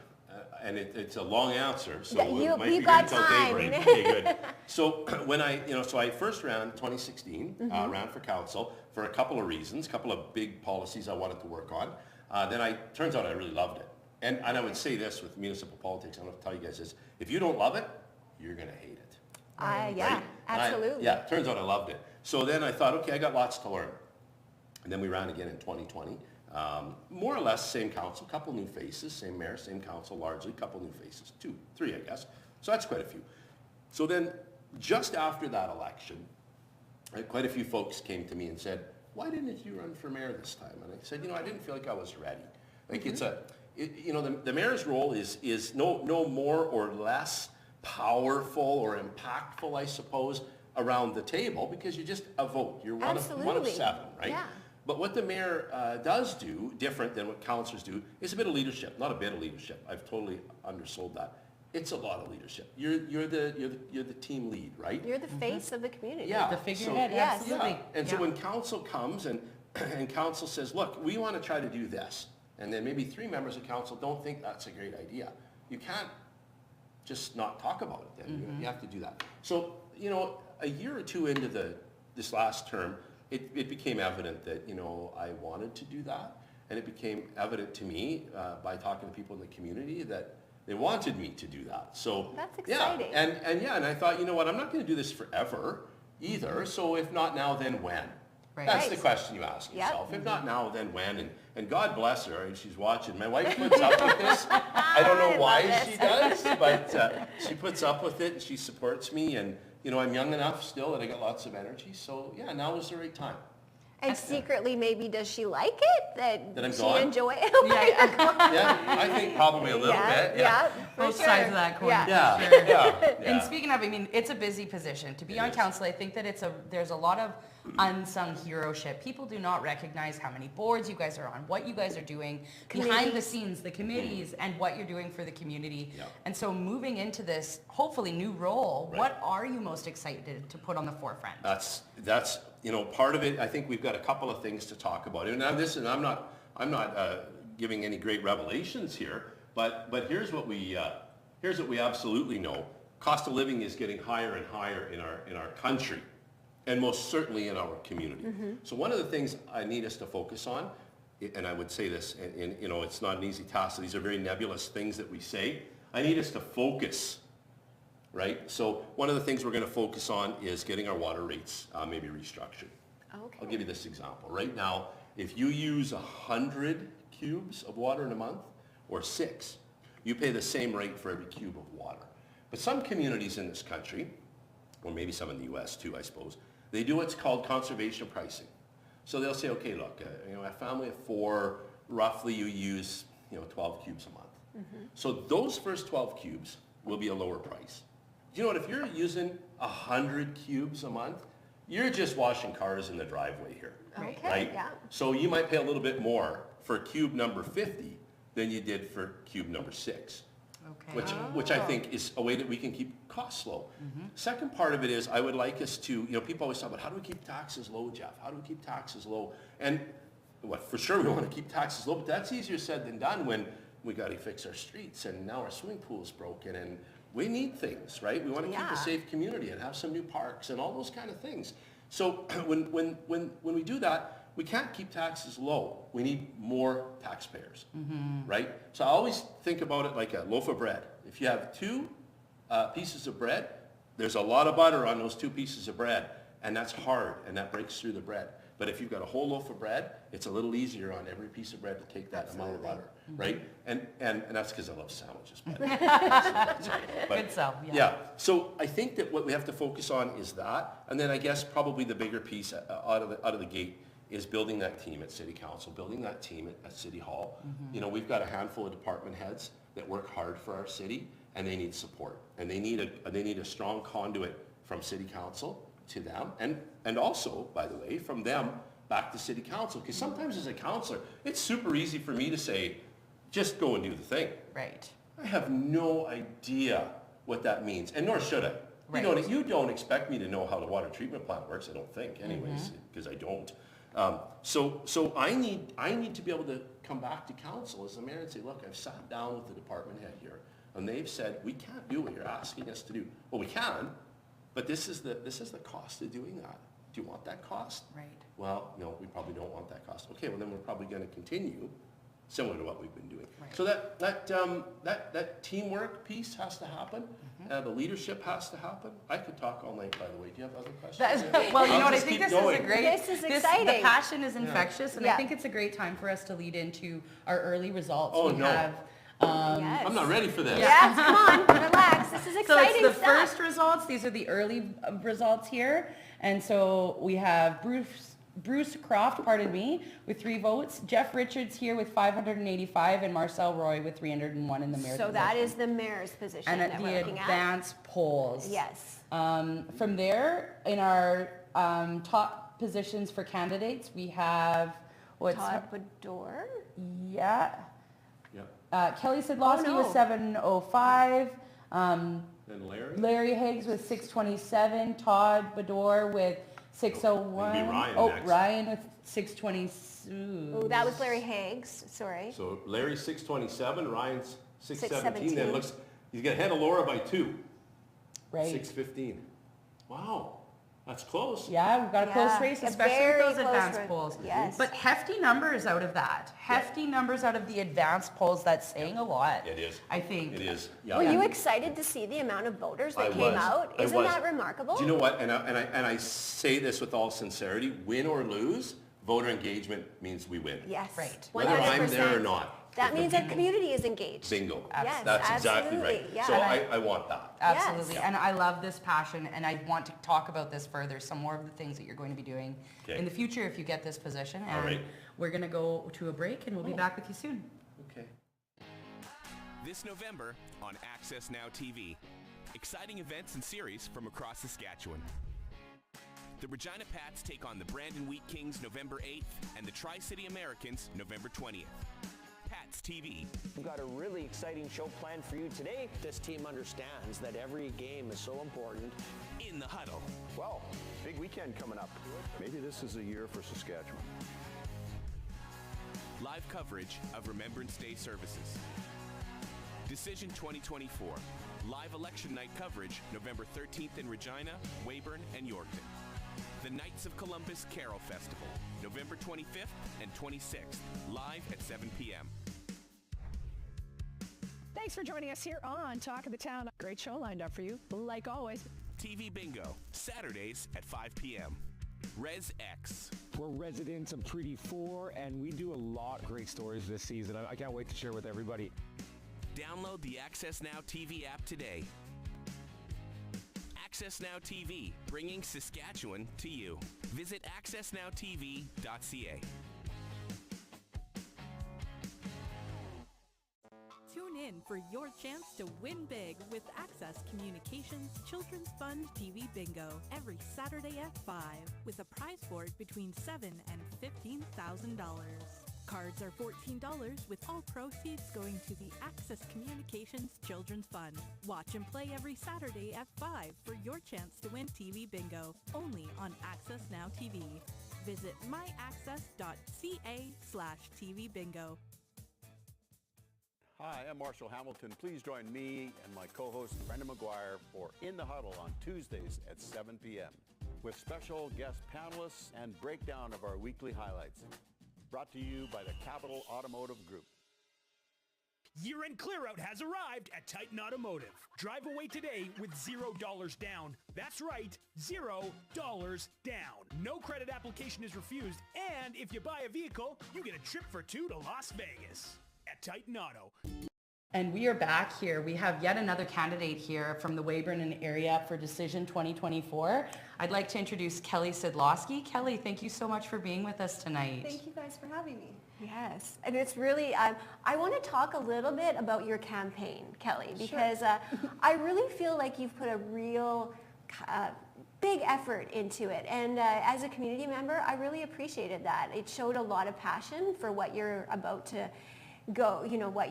And it's a long answer, so Yeah, it might be we've good got until time. daybreak. Okay, good. So when I first ran in 2016, ran for council for a couple of reasons, a couple of big policies I wanted to work on. Then turns out I really loved it. And I would say this with municipal politics, I don't have to tell you guys this, if you don't love it, you're going to hate it. Yeah, right? absolutely. Turns out I loved it. So then I thought, okay, I got lots to learn. And then we ran again in 2020. More or less same council, couple new faces, same mayor, same council largely, couple new faces, 2, 3 I guess. So that's quite a few. So then just after that election, quite a few folks came to me and said, why didn't you run for mayor this time? And I said, I didn't feel like I was ready. Like the mayor's role is no more or less powerful or impactful, I suppose, around the table because you're just a vote. You're one of 7, right? Yeah. But what the mayor does do, different than what councillors do, is a bit of leadership. Not a bit of leadership. I've totally undersold that. It's a lot of leadership. You're the team lead, right? You're the face of the community. Yeah. The figurehead, absolutely. Yeah. And so when council comes and council says, look, we want to try to do this, and then maybe 3 members of council don't think that's a great idea, you can't just not talk about it then. You have to do that. So, a year or 2 into this last term, it became evident that, I wanted to do that. And it became evident to me by talking to people in the community that they wanted me to do that. So that's exciting. And I thought, I'm not going to do this forever either. So if not now, then when? Right. That's the question you ask yourself. If not now, then when? And God bless her, and she's watching. My wife puts up with this. I don't know why she does, but she puts up with it and she supports me. And I'm young enough still that I got lots of energy. So yeah, now is the right time. And secretly, maybe does she like it? That I'm she gone? enjoy it? Yeah, I think probably a little bit. Yeah. For both sides of that coin. Yeah. For sure. Yeah. And speaking of, I mean, it's a busy position. To be on council, I think that there's a lot of unsung heroship. People do not recognize how many boards you guys are on, what you guys are doing behind the scenes, the committees, and what you're doing for the community. Yeah. And so moving into this, hopefully, new role, what are you most excited to put on the forefront? That's part of it. I think we've got a couple of things to talk about. And I'm not giving any great revelations here, but here's what we absolutely know. Cost of living is getting higher and higher in our country, and most certainly in our community. So one of the things I need us to focus on, and I would say this, and it's not an easy task. So these are very nebulous things that we say. I need us to focus, right? So one of the things we're going to focus on is getting our water rates maybe restructured. Okay. I'll give you this example. Right now, if you use 100 cubes of water in a month, or 6, you pay the same rate for every cube of water. But some communities in this country, or maybe some in the U.S. too, I suppose, they do what's called conservation pricing. So they'll say, okay, look, a family of 4, roughly you use 12 cubes a month. So those first 12 cubes will be a lower price. You know what? If you're using 100 cubes a month, you're just washing cars in the driveway here. Okay, right? yeah. So you might pay a little bit more for cube number 50 than you did for cube number 6. Okay. Which I think is a way that we can keep costs low. Second part of it is I would like us to, people always talk about how do we keep taxes low, Jeff? How do we keep taxes low? And for sure we want to keep taxes low, but that's easier said than done when we got to fix our streets and now our swimming pool is broken and we need things, right? We want to keep a safe community and have some new parks and all those kind of things. So when we do that, we can't keep taxes low. We need more taxpayers, right? So I always think about it like a loaf of bread. If you have 2 pieces of bread, there's a lot of butter on those 2 pieces of bread, and that's hard, and that breaks through the bread. But if you've got a whole loaf of bread, it's a little easier on every piece of bread to take that amount of butter, right? And that's because I love sandwiches. But Good sell, yeah. So I think that what we have to focus on is that, and then I guess probably the bigger piece out of the gate is building that team at City Council, building that team at City Hall. We've got a handful of department heads that work hard for our city, and they need support. And they need a strong conduit from City Council to them, and also, by the way, from them back to City Council. Because sometimes as a councillor, it's super easy for me to say, just go and do the thing. Right. I have no idea what that means, and nor should I. Right. You don't expect me to know how the water treatment plant works, I don't think, anyways, because I don't. So I need to be able to come back to council as the mayor and say, look, I've sat down with the department head here, and they've said, we can't do what you're asking us to do. Well, we can, but this is the cost of doing that. Do you want that cost? Right. Well, no, we probably don't want that cost. Okay, well then we're probably going to continue similar to what we've been doing. Right. So that teamwork piece has to happen. The leadership has to happen. I could talk all night, by the way. Do you have other questions? Well, you know what? I just think keep this going. is a great. This is exciting. The passion is infectious, and I think it's a great time for us to lead into our early results. We have. Yes. I'm not ready for this. Yes, come on, relax. This is exciting So it's the stuff. first results. These are the early results here, and so we have Bruce Croft, with 3 votes. Jeff Richards here with 585, and Marcel Roy with 301 in the mayor's position. So that is the mayor's position and that at we're the looking at. advanced polls. Yes. From there, in our top positions for candidates, we have Todd Bedore. Yeah. Yeah. Kelly Sidlowski with 705. Then Larry? Larry Higgs with 627. Todd Bedore with 601. Maybe Ryan next. Ryan with 620. Oh, that was Larry Higgs. Sorry. So Larry's 627, Ryan's 617. 617. Then it looks, he's got ahead of Laura by 2. Right. 615. Wow. That's close. Yeah, we've got a close race, especially with those advanced race. polls. Yes. But hefty numbers out of that. Hefty numbers out of the advanced polls. That's saying a lot. It is. I think. It is. Yeah. Were you excited to see the amount of voters that came out? I Isn't was. that remarkable? Do you know what? And I say this with all sincerity. Win or lose, voter engagement means we win. Yes. Right. Whether I'm there or not. That means our community is engaged. Bingo. Yes, That's exactly right. absolutely, yeah. So I want that. Absolutely. Yes. And I love this passion, and I want to talk about this further, some more of the things that you're going to be doing in the future if you get this position. And All right. we're going to go to a break, and we'll be back with you soon. Okay. This November on AccessNow TV. Exciting events and series from across Saskatchewan. The Regina Pats take on the Brandon Wheat Kings November 8th and the Tri-City Americans November 20th. Pats TV. We've got a really exciting show planned for you today. This team understands that every game is so important. In the Huddle. Well, big weekend coming up. Maybe this is a year for Saskatchewan. Live coverage of Remembrance Day services. Decision 2024. Live election night coverage November 13th in Regina, Weyburn, and Yorkton. The Knights of Columbus Carol Festival, November 25th and 26th, live at 7 p.m. Thanks for joining us here on Talk of the Town. Great show lined up for you, like always. TV Bingo, Saturdays at 5 p.m. Res X. We're residents of Treaty 4, and we do a lot of great stories this season. I can't wait to share with everybody. Download the AccessNow TV app today. AccessNow TV, bringing Saskatchewan to you. Visit accessnowtv.ca. Tune in for your chance to win big with Access Communications Children's Fund TV Bingo every Saturday at 5 with a prize board between $7,000 and $15,000. Cards are $14 with all proceeds going to the Access Communications Children's Fund. Watch and play every Saturday at 5 for your chance to win TV Bingo, only on AccessNow TV. Visit myaccess.ca/TV Bingo. Hi, I'm Marshall Hamilton. Please join me and my co-host Brenda McGuire for In the Huddle on Tuesdays at 7 p.m. with special guest panelists and breakdown of our weekly highlights. Brought to you by the Capital Automotive Group. Year-end clear-out has arrived at Titan Automotive. Drive away today with $0 down. That's right, $0 down. No credit application is refused, and if you buy a vehicle, you get a trip for two to Las Vegas at Titan Auto. And we are back here. We have yet another candidate here from the Weyburn area for Decision 2024. I'd like to introduce Kelly Sidlowski. Kelly, thank you so much for being with us tonight. Thank you guys for having me. Yes, and it's really, I want to talk a little bit about your campaign, Kelly, because I really feel like you've put a real big effort into it. And as a community member, I really appreciated that. It showed a lot of passion for what you're about to go, you know, what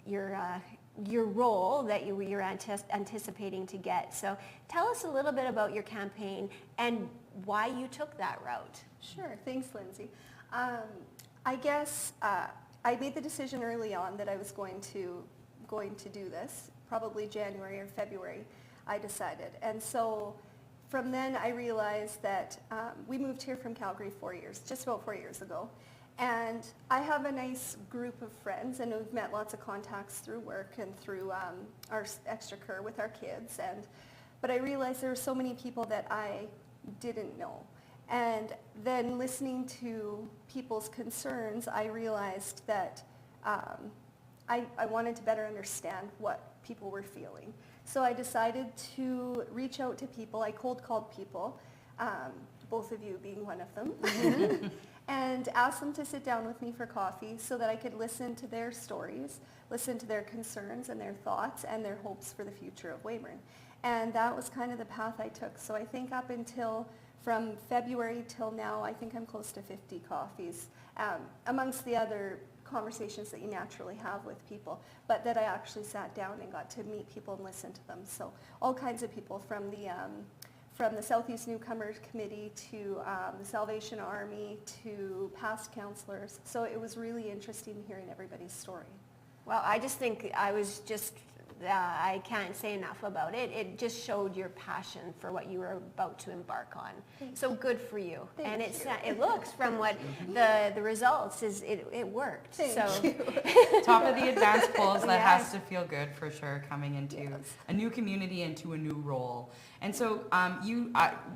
your role that you're anticipating to get. So tell us a little bit about your campaign and why you took that route. Sure, thanks Lindsay. I guess I made the decision early on that I was going to do this, probably January or February, I decided. And so from then I realized that we moved here from Calgary just about 4 years ago. And I have a nice group of friends, and we've met lots of contacts through work and through our extracurricular with our kids. But I realized there were so many people that I didn't know. And then listening to people's concerns, I realized that I wanted to better understand what people were feeling. So I decided to reach out to people. I cold called people, both of you being one of them. And asked them to sit down with me for coffee so that I could listen to their stories, listen to their concerns and their thoughts and their hopes for the future of Weyburn. And that was kind of the path I took. So I think up until from February till now, I think I'm close to 50 coffees, amongst the other conversations that you naturally have with people, but that I actually sat down and got to meet people and listen to them. So all kinds of people from the Southeast Newcomers Committee to the Salvation Army to past councillors. So it was really interesting hearing everybody's story. Well, I just think I can't say enough about it. It just showed your passion for what you were about to embark on. So good for you. And it looks from what the results is, it worked. Thank you. Top of the advanced polls, that has to feel good for sure, coming into a new community, into a new role. And so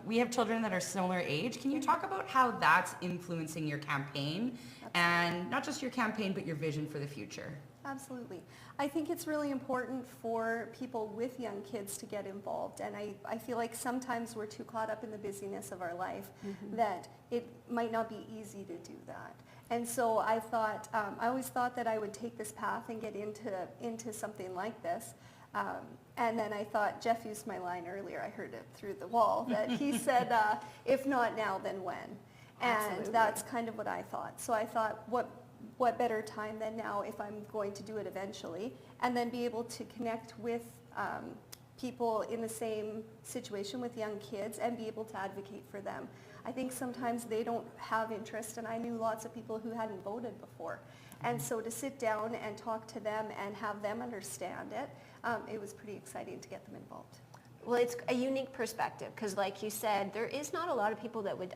we have children that are similar age. Can you talk about how that's influencing your campaign? And not just your campaign, but your vision for the future? Absolutely. I think it's really important for people with young kids to get involved, and I feel like sometimes we're too caught up in the busyness of our life that it might not be easy to do that. And so I thought, I always thought that I would take this path and get into something like this. And then I thought, Jeff used my line earlier, I heard it through the wall, that he said, if not now, then when? And Absolutely. that's kind of what I thought. So I thought, what better time than now if I'm going to do it eventually, and then be able to connect with people in the same situation with young kids and be able to advocate for them. I think sometimes they don't have interest, and I knew lots of people who hadn't voted before. And so to sit down and talk to them and have them understand it, it was pretty exciting to get them involved. Well, it's a unique perspective because, like you said, there is not a lot of people that would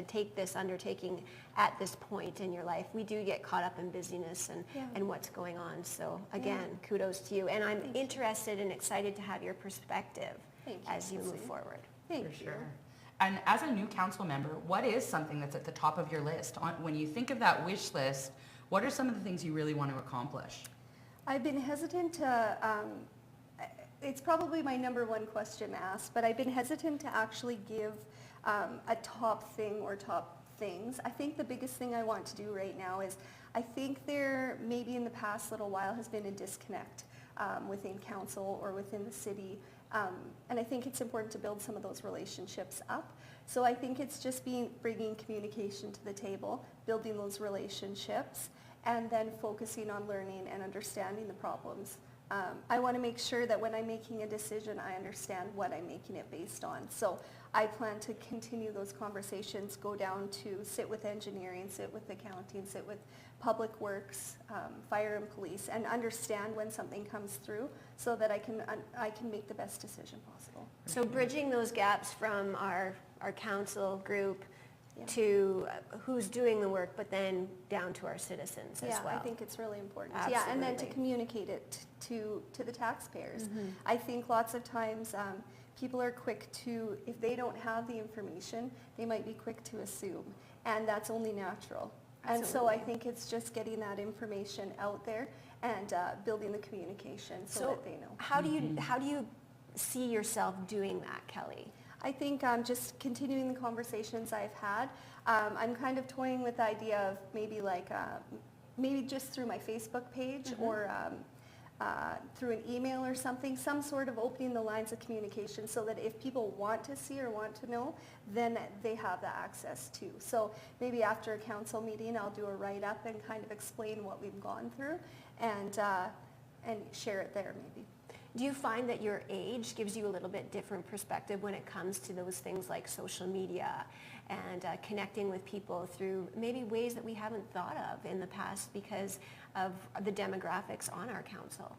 take this undertaking at this point in your life. We do get caught up in busyness and what's going on. So again, kudos to you. And I'm interested and excited to have your perspective as you move forward. Thank For you. sure. And as a new council member, what is something that's at the top of your list? When you think of that wish list, what are some of the things you really want to accomplish? I've been hesitant to, it's probably my number one question asked, but I've been hesitant to actually give a top thing or top things. I think the biggest thing I want to do right now is, I think there maybe in the past little while has been a disconnect within council or within the city. And I think it's important to build some of those relationships up. So I think it's just bringing communication to the table, building those relationships, and then focusing on learning and understanding the problems. I want to make sure that when I'm making a decision, I understand what I'm making it based on. So I plan to continue those conversations, go down to sit with engineering, sit with accounting, sit with public works, fire and police, and understand when something comes through so that I can make the best decision possible. So bridging those gaps from our council group to who's doing the work, but then down to our citizens as well. Yeah, I think it's really important. Absolutely. Yeah, and then to communicate it to the taxpayers. I think lots of times people are quick to, if they don't have the information, they might be quick to assume, and that's only natural. And so I think it's just getting that information out there and building the communication so that they know. How do you see yourself doing that, Kelly? I think just continuing the conversations I've had. I'm kind of toying with the idea of maybe just through my Facebook page or through an email or something, some sort of opening the lines of communication so that if people want to see or want to know, then they have the access to. So maybe after a council meeting, I'll do a write-up and kind of explain what we've gone through and share it there maybe. Do you find that your age gives you a little bit different perspective when it comes to those things like social media and connecting with people through maybe ways that we haven't thought of in the past because of the demographics on our council?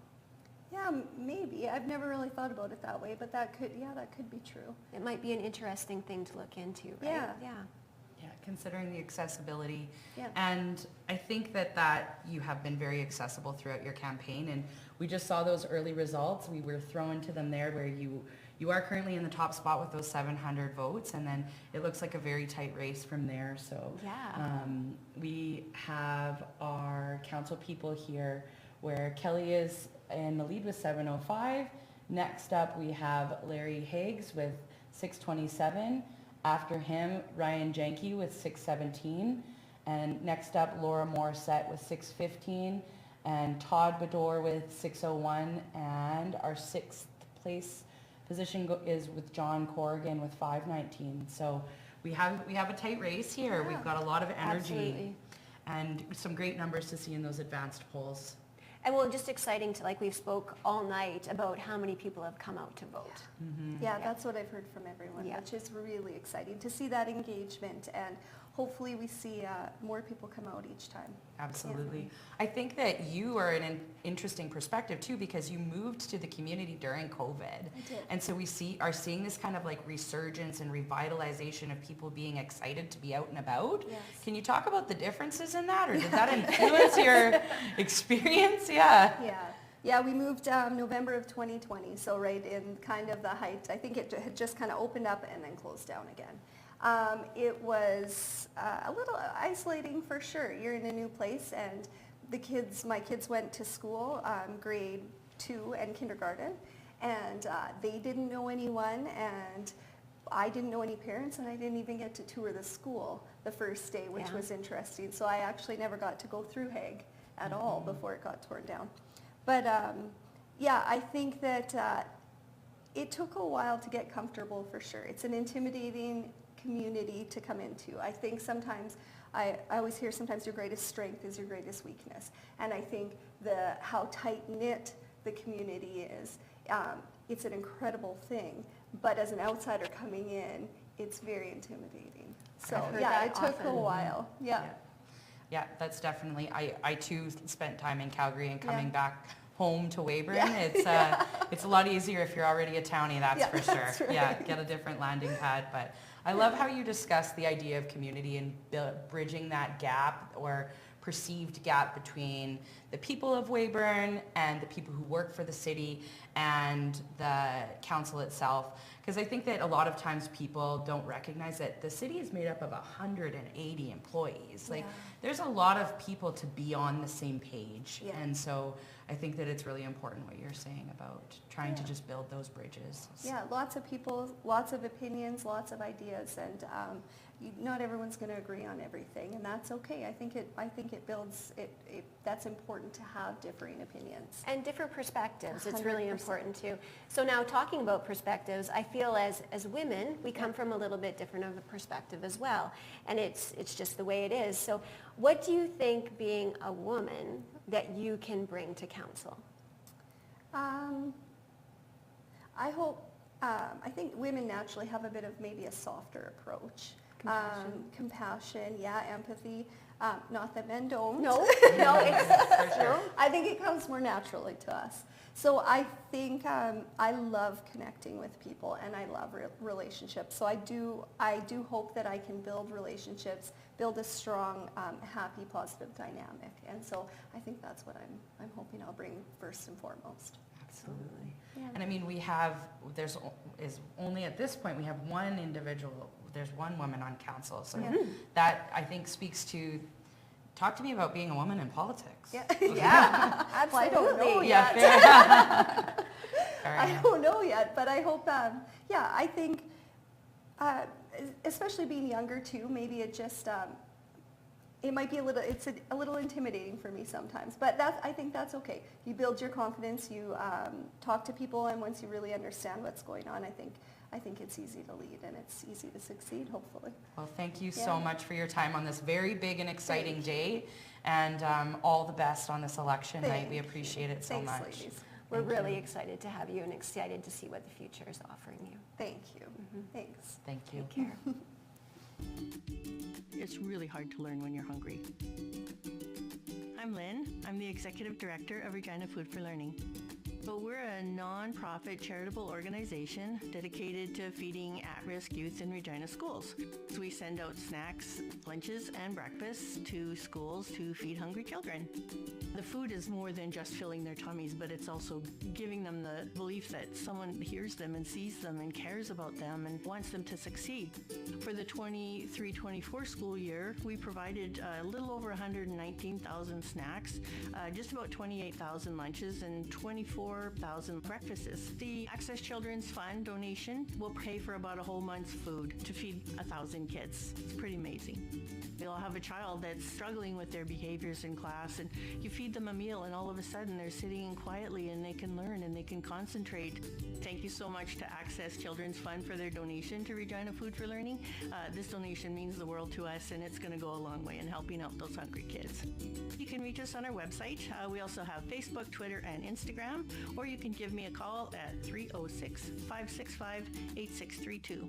Yeah, maybe. I've never really thought about it that way, but that could be true. It might be an interesting thing to look into, right? Yeah. Yeah, considering the accessibility. Yeah. And I think that you have been very accessible throughout your campaign, and we just saw those early results. We were thrown to them there where you are currently in the top spot with those 700 votes, and then it looks like a very tight race from there. So we have our council people here where Kelly is in the lead with 705. Next up we have Larry Higgs with 627. After him, Ryan Janke with 617. And next up, Laura Morissette with 615. And Todd Bedore with 601. And our sixth place position is with John Corrigan with 519. So we have a tight race here. Yeah, we've got a lot of energy. Absolutely. And some great numbers to see in those advanced polls. And well, just exciting to, like we've spoke all night about how many people have come out to vote. Yeah, that's what I've heard from everyone, which is really exciting to see that engagement, and hopefully we see more people come out each time. Absolutely. Yeah. I think that you are an interesting perspective too, because you moved to the community during COVID. I did. And so we are seeing this kind of like resurgence and revitalization of people being excited to be out and about. Yes. Can you talk about the differences in that, or did that influence your experience? Yeah. Yeah, we moved November of 2020, so right in kind of the height. I think it had just kind of opened up and then closed down again. It was a little isolating for sure. You're in a new place, and my kids went to school, grade 2 and kindergarten, and they didn't know anyone, and I didn't know any parents, and I didn't even get to tour the school the first day, which was interesting. So I actually never got to go through Hague at all before it got torn down. But yeah, I think that it took a while to get comfortable, for sure. It's an intimidating community to come into. I think sometimes, I always hear sometimes your greatest strength is your greatest weakness. And I think how tight-knit the community is, it's an incredible thing. But as an outsider coming in, it's very intimidating. So yeah, it took a while. Yeah, that's definitely, I too spent time in Calgary, and coming back home to Weyburn, it's a lot easier if you're already a townie, that's for sure. That's right. Yeah, get a different landing pad. But I love how you discuss the idea of community and bridging that gap or perceived gap between the people of Weyburn and the people who work for the city and the council itself. Because I think that a lot of times people don't recognize that the city is made up of 180 employees. Like, there's a lot of people to be on the same page. And so I think that it's really important what you're saying about trying to just build those bridges. Yeah, lots of people, lots of opinions, lots of ideas, and not everyone's going to agree on everything, and that's okay. I think it builds it. That's important to have differing opinions and different perspectives. 100%. It's really important too. So now, talking about perspectives, I feel as women, we come from a little bit different of a perspective as well, and it's just the way it is. So what do you think, being a woman, that you can bring to council? I think women naturally have a bit of maybe a softer approach. Compassion, empathy. Not that men don't. No, I think it comes more naturally to us. So I think I love connecting with people, and I love relationships. So I do hope that I can build relationships, build a strong, happy, positive dynamic. And so I think that's what I'm hoping I'll bring first and foremost. Absolutely. Yeah. And I mean, there's only at this point, we have one individual, there's one woman on council. So that, I think, speaks to, talk to me about being a woman in politics. Absolutely. I don't know yet. I don't know yet, but I hope, I think, especially being younger too, maybe it just, it might be it's a little intimidating for me sometimes, but I think that's okay. You build your confidence, you talk to people, and once you really understand what's going on, I think it's easy to lead, and it's easy to succeed, hopefully. Well, thank you so much for your time on this very big and exciting day, and all the best on this election night. We appreciate it so much. Ladies. We're really excited to have you and excited to see what the future is offering you. Thank you. Thanks. Thank you. Take care. It's really hard to learn when you're hungry. I'm Lynn. I'm the Executive Director of Regina Food for Learning. But we're a non-profit charitable organization dedicated to feeding at-risk youth in Regina schools. So we send out snacks, lunches, and breakfasts to schools to feed hungry children. The food is more than just filling their tummies, but it's also giving them the belief that someone hears them and sees them and cares about them and wants them to succeed. For the 23-24 school year, we provided a little over 119,000 snacks, just about 28,000 lunches, and 24,000 breakfasts. The Access Children's Fund donation will pay for about a whole month's food to feed 1,000 kids. It's pretty amazing. You'll have a child that's struggling with their behaviors in class, and you feed them a meal, and all of a sudden they're sitting quietly and they can learn and they can concentrate. Thank you so much to Access Children's Fund for their donation to Regina Food for Learning. This donation means the world to us, and it's going to go a long way in helping out those hungry kids. You can reach us on our website. We also have Facebook, Twitter, and Instagram, or you can give me a call at 306-565-8632.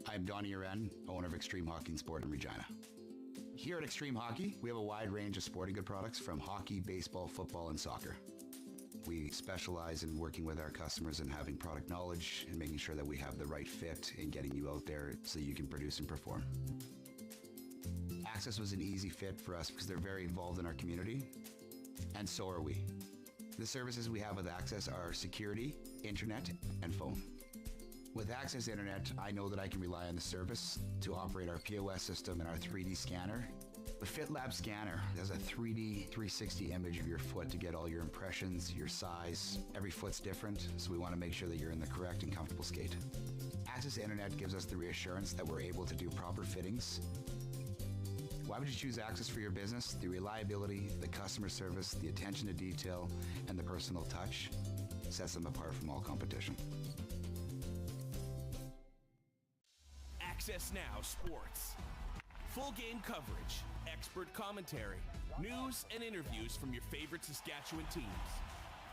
I'm Donnie Uren, owner of Extreme Hockey and Sport in Regina. Here at Extreme Hockey, we have a wide range of sporting good products from hockey, baseball, football, and soccer. We specialize in working with our customers and having product knowledge and making sure that we have the right fit in getting you out there so you can produce and perform. Access was an easy fit for us because they're very involved in our community, and so are we. The services we have with Access are security, internet, and phone. With Access Internet, I know that I can rely on the service to operate our POS system and our 3D scanner The FitLab scanner has a 3D 360 image of your foot to get all your impressions, your size. Every foot's different, so we want to make sure that you're in the correct and comfortable skate. Access Internet gives us the reassurance that we're able to do proper fittings. Why would you choose Access for your business? The reliability, the customer service, the attention to detail, and the personal touch sets them apart from all competition. AccessNow Sports. Full game coverage, expert commentary, news and interviews from your favorite Saskatchewan teams.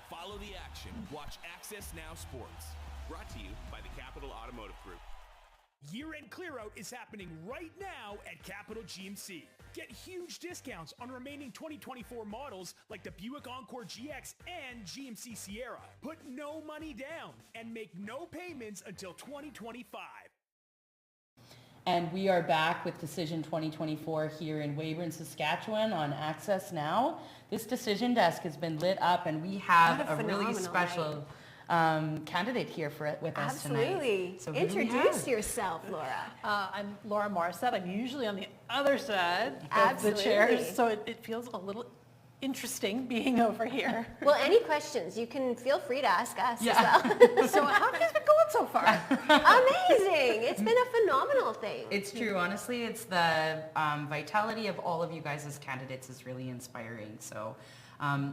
Follow the action. Watch AccessNow Sports. Brought to you by the Capital Automotive Group. Year-end clear-out is happening right now at Capital GMC. Get huge discounts on remaining 2024 models like the Buick Encore GX and GMC Sierra. Put no money down and make no payments until 2025. And we are back with Decision 2024 here in Weyburn, Saskatchewan on Access Now. This decision desk has been lit up and we have a really special candidate here with us tonight. Absolutely. So introduce yourself, Laura. I'm Laura Morissette. I'm usually on the other side of the chairs, so it feels a little interesting being over here. Well, any questions, you can feel free to ask us as well. So how have you been going so far? Amazing. It's been a phenomenal thing. It's true. Honestly, it's the vitality of all of you guys as candidates is really inspiring. So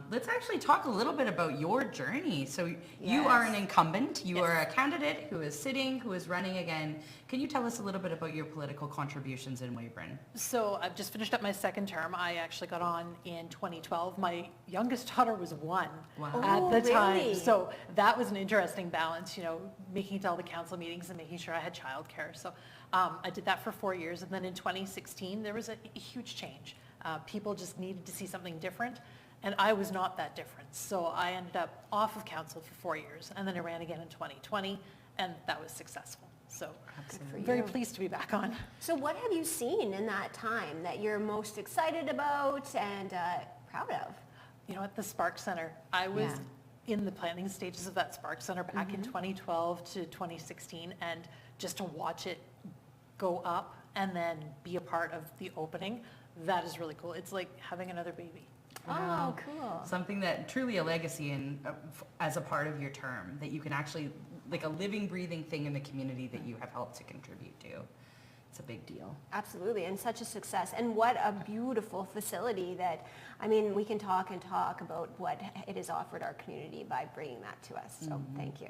let's actually talk a little bit about your journey. So you are an incumbent. You are a candidate who is sitting, who is running again. Can you tell us a little bit about your political contributions in Weyburn? So I've just finished up my second term. I actually got on in 2012. My youngest daughter was 1 at the time. So that was an interesting balance, you know, making it to all the council meetings and making sure I had childcare. So I did that for 4 years. And then in 2016, there was a huge change. People just needed to see something different. And I was not that different. So I ended up off of council for 4 years. And then I ran again in 2020, and that was successful. So very pleased to be back on. So what have you seen in that time that you're most excited about and proud of? You know, at the Spark Center, I was in the planning stages of that Spark Center back in 2012 to 2016. And just to watch it go up and then be a part of the opening, that is really cool. It's like having another baby. Wow. Oh, cool. Something that truly a legacy in as a part of your term that you can actually, like a living, breathing thing in the community that you have helped to contribute to. It's a big deal. Absolutely, and such a success. And what a beautiful facility that, I mean, we can talk and talk about what it has offered our community by bringing that to us. So thank you.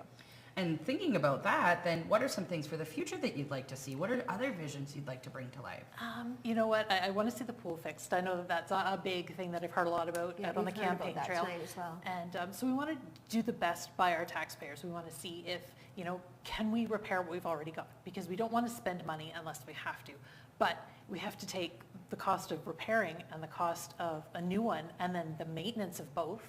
And thinking about that, then what are some things for the future that you'd like to see? What are other visions you'd like to bring to life? You know what? I want to see the pool fixed. I know that that's a big thing that I've heard a lot about out on the campaign trail. As well. And so we want to do the best by our taxpayers. We want to see if, you know, can we repair what we've already got? Because we don't want to spend money unless we have to. But we have to take the cost of repairing and the cost of a new one and then the maintenance of both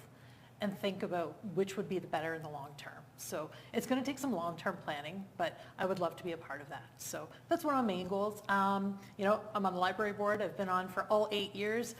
and think about which would be the better in the long term. So it's going to take some long-term planning, but I would love to be a part of that. So that's one of my main goals. You know, I'm on the library board. I've been on for all 8 years.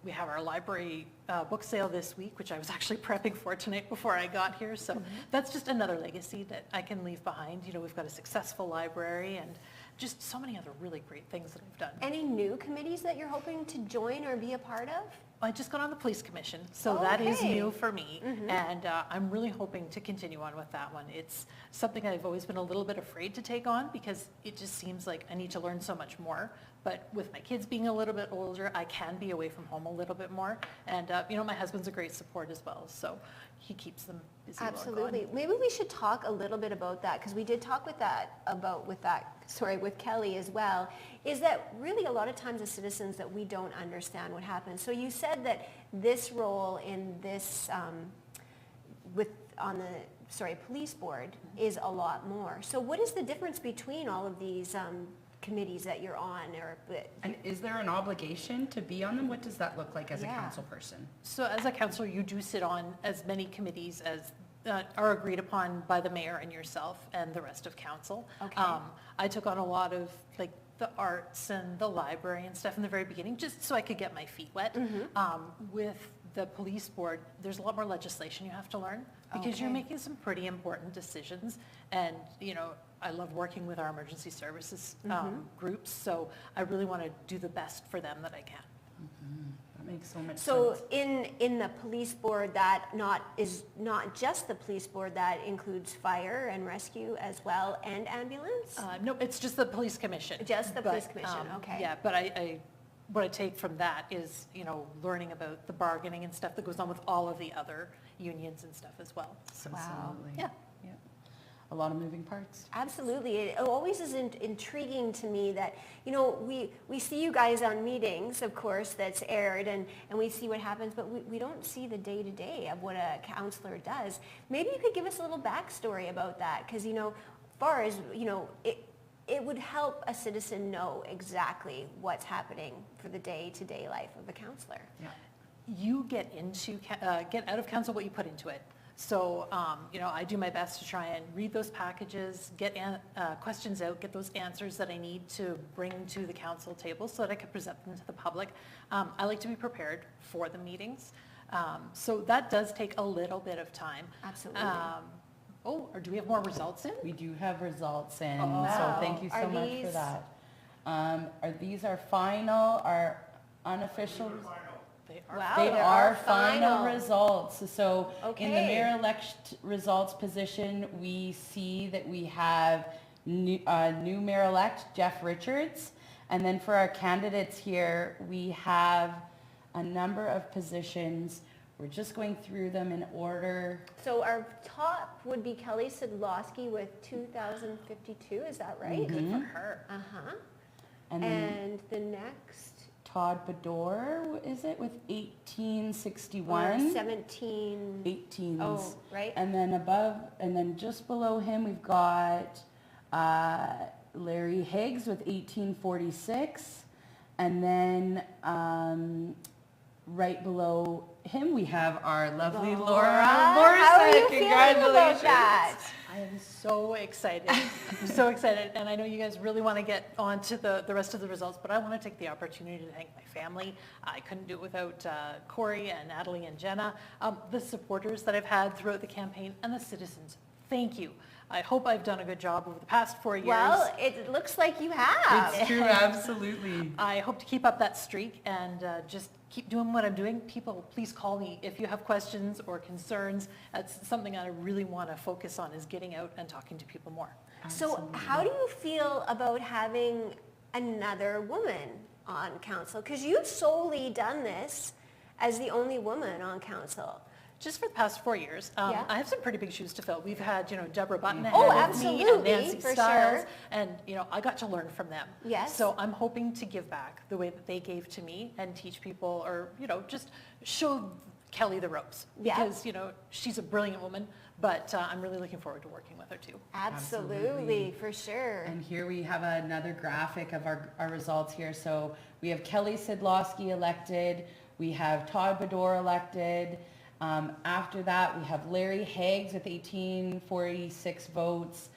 We have our library book sale this week, which I was actually prepping for tonight before I got here. So that's just another legacy that I can leave behind. You know, we've got a successful library and just so many other really great things that I've done. Any new committees that you're hoping to join or be a part of? I just got on the police commission, so that is new for me, and I'm really hoping to continue on with that one. It's something I've always been a little bit afraid to take on because it just seems like I need to learn so much more. But with my kids being a little bit older, I can be away from home a little bit more. And, you know, my husband's a great support as well, so he keeps them busy. Absolutely. Maybe we should talk a little bit about that because we did talk with Kelly as well, is that really a lot of times as citizens that we don't understand what happens. So you said that this role in this, police board is a lot more. So what is the difference between all of these committees that you're on? And is there an obligation to be on them? What does that look like as a council person? So as a councillor, you do sit on as many committees as are agreed upon by the mayor and yourself and the rest of council. Okay. I took on a lot of like the arts and the library and stuff in the very beginning just so I could get my feet wet. With the police board, there's a lot more legislation you have to learn because you're making some pretty important decisions. And, you know, I love working with our emergency services groups, so I really want to do the best for them that I can. That makes so much sense. So in the police board, that is not just the police board, that includes fire and rescue as well, and ambulance? No, it's just the police commission. Just the police commission, okay. Yeah, but what I take from that is, learning about the bargaining and stuff that goes on with all of the other unions and stuff as well. So, Absolutely. Yeah. A lot of moving parts. Absolutely. It always is intriguing to me that, we see you guys on meetings, of course, that's aired, and we see what happens, but we don't see the day-to-day of what a counselor does. Maybe you could give us a little backstory about that, because, far as, it would help a citizen know exactly what's happening for the day-to-day life of a counselor. Yeah. You get out of council what you put into it. So, I do my best to try and read those packages, get questions out, get those answers that I need to bring to the council table so that I can present them to the public. I like to be prepared for the meetings. So that does take a little bit of time. Absolutely. Or do we have more results in? We do have results in, wow. so thank you so much for that. Are these our final, our unofficial? They are final results. So in the mayor-elect results position, we see that we have new mayor-elect Jeff Richards. And then for our candidates here, we have a number of positions. We're just going through them in order. So our top would be Kelly Sidlowski with 2,052, is that right? Good for her. Uh-huh. And the next? Todd Bedore, is it, with 1861? Or 17. 18s. Oh, right. And then just below him, we've got Larry Higgs with 1846. And then right below him, we have our lovely Laura Morrison. How are you Congratulations. feeling about that? I am so excited. I'm so excited. And I know you guys really want to get on to the rest of the results, but I want to take the opportunity to thank my family. I couldn't do it without Corey and Natalie and Jenna, the supporters that I've had throughout the campaign, and the citizens. Thank you. I hope I've done a good job over the past 4 years. Well, it looks like you have. It's true, absolutely. I hope to keep up that streak and just keep doing what I'm doing. People, please call me if you have questions or concerns. That's something I really want to focus on, is getting out and talking to people more. So how do you feel about having another woman on council? Because you've solely done this as the only woman on council. Just for the past 4 years, I have some pretty big shoes to fill. We've had, Deborah Button ahead of me and Nancy Stiles, and I got to learn from them. Yes. So I'm hoping to give back the way that they gave to me and teach people, or just show Kelly the ropes, because she's a brilliant woman, but I'm really looking forward to working with her too. Absolutely, for sure. And here we have another graphic of our results here. So we have Kelly Sidlowski elected, we have Todd Bedore elected. After that, we have Larry Higgs with 1846 votes.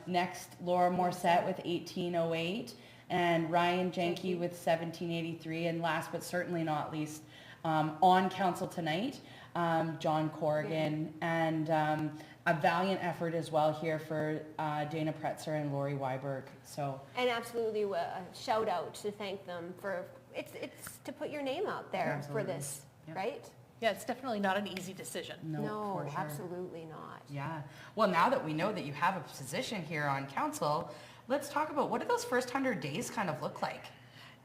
Next, Laura Morissette with 1808, and Ryan Jenke with 1783. And last but certainly not least, on council tonight, John Corrigan, and a valiant effort as well here for Dana Pretzer and Lori Weyburn. And absolutely a shout out to thank them for, it's to put your name out there for this, right? Yeah, it's definitely not an easy decision. No, for sure. Absolutely not. Yeah. Well, now that we know that you have a position here on council, let's talk about what do those first 100 days kind of look like?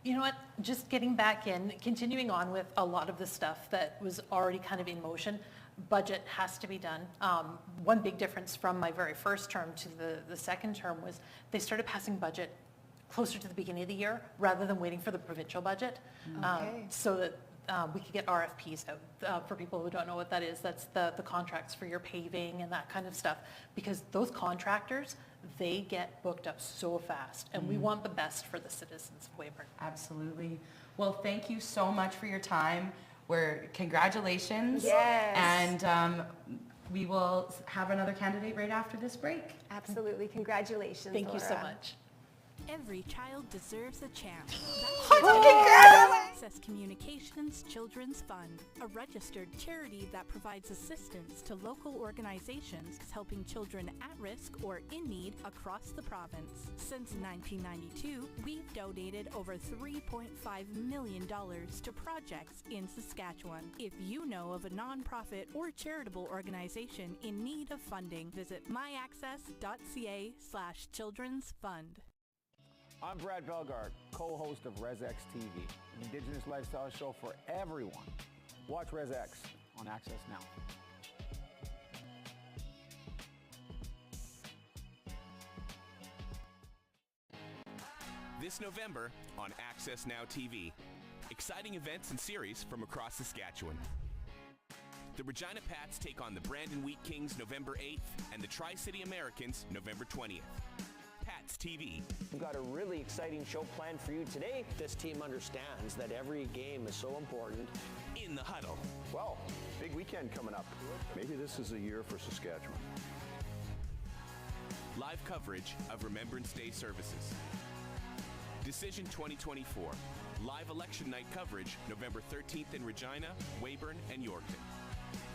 You know what, just getting back in, continuing on with a lot of the stuff that was already kind of in motion. Budget has to be done. One big difference from my very first term to the second term was they started passing budget closer to the beginning of the year rather than waiting for the provincial budget. So that we could get RFPs out. For people who don't know what that is, that's the contracts for your paving and that kind of stuff. Because those contractors, they get booked up so fast. And we want the best for the citizens of Weyburn. Absolutely. Well, thank you so much for your time. Congratulations. Yes. And we will have another candidate right after this break. Absolutely. Congratulations, Thank you so Laura. much. Every child deserves a chance. Access Communications Children's Fund, a registered charity that provides assistance to local organizations helping children at risk or in need across the province. Since 1992, we've donated over $3.5 million to projects in Saskatchewan. If you know of a nonprofit or charitable organization in need of funding, visit myaccess.ca/children's fund. I'm Brad Belgard, co-host of ResX TV, an Indigenous lifestyle show for everyone. Watch ResX on AccessNow. This November on AccessNow TV, exciting events and series from across Saskatchewan. The Regina Pats take on the Brandon Wheat Kings November 8th and the Tri-City Americans November 20th. Pats TV. We've got a really exciting show planned for you today. This team understands that every game is so important. In the Huddle. Well, big weekend coming up. Maybe this is a year for Saskatchewan. Live coverage of Remembrance Day services. Decision 2024. Live election night coverage November 13th in Regina, Weyburn, and Yorkton.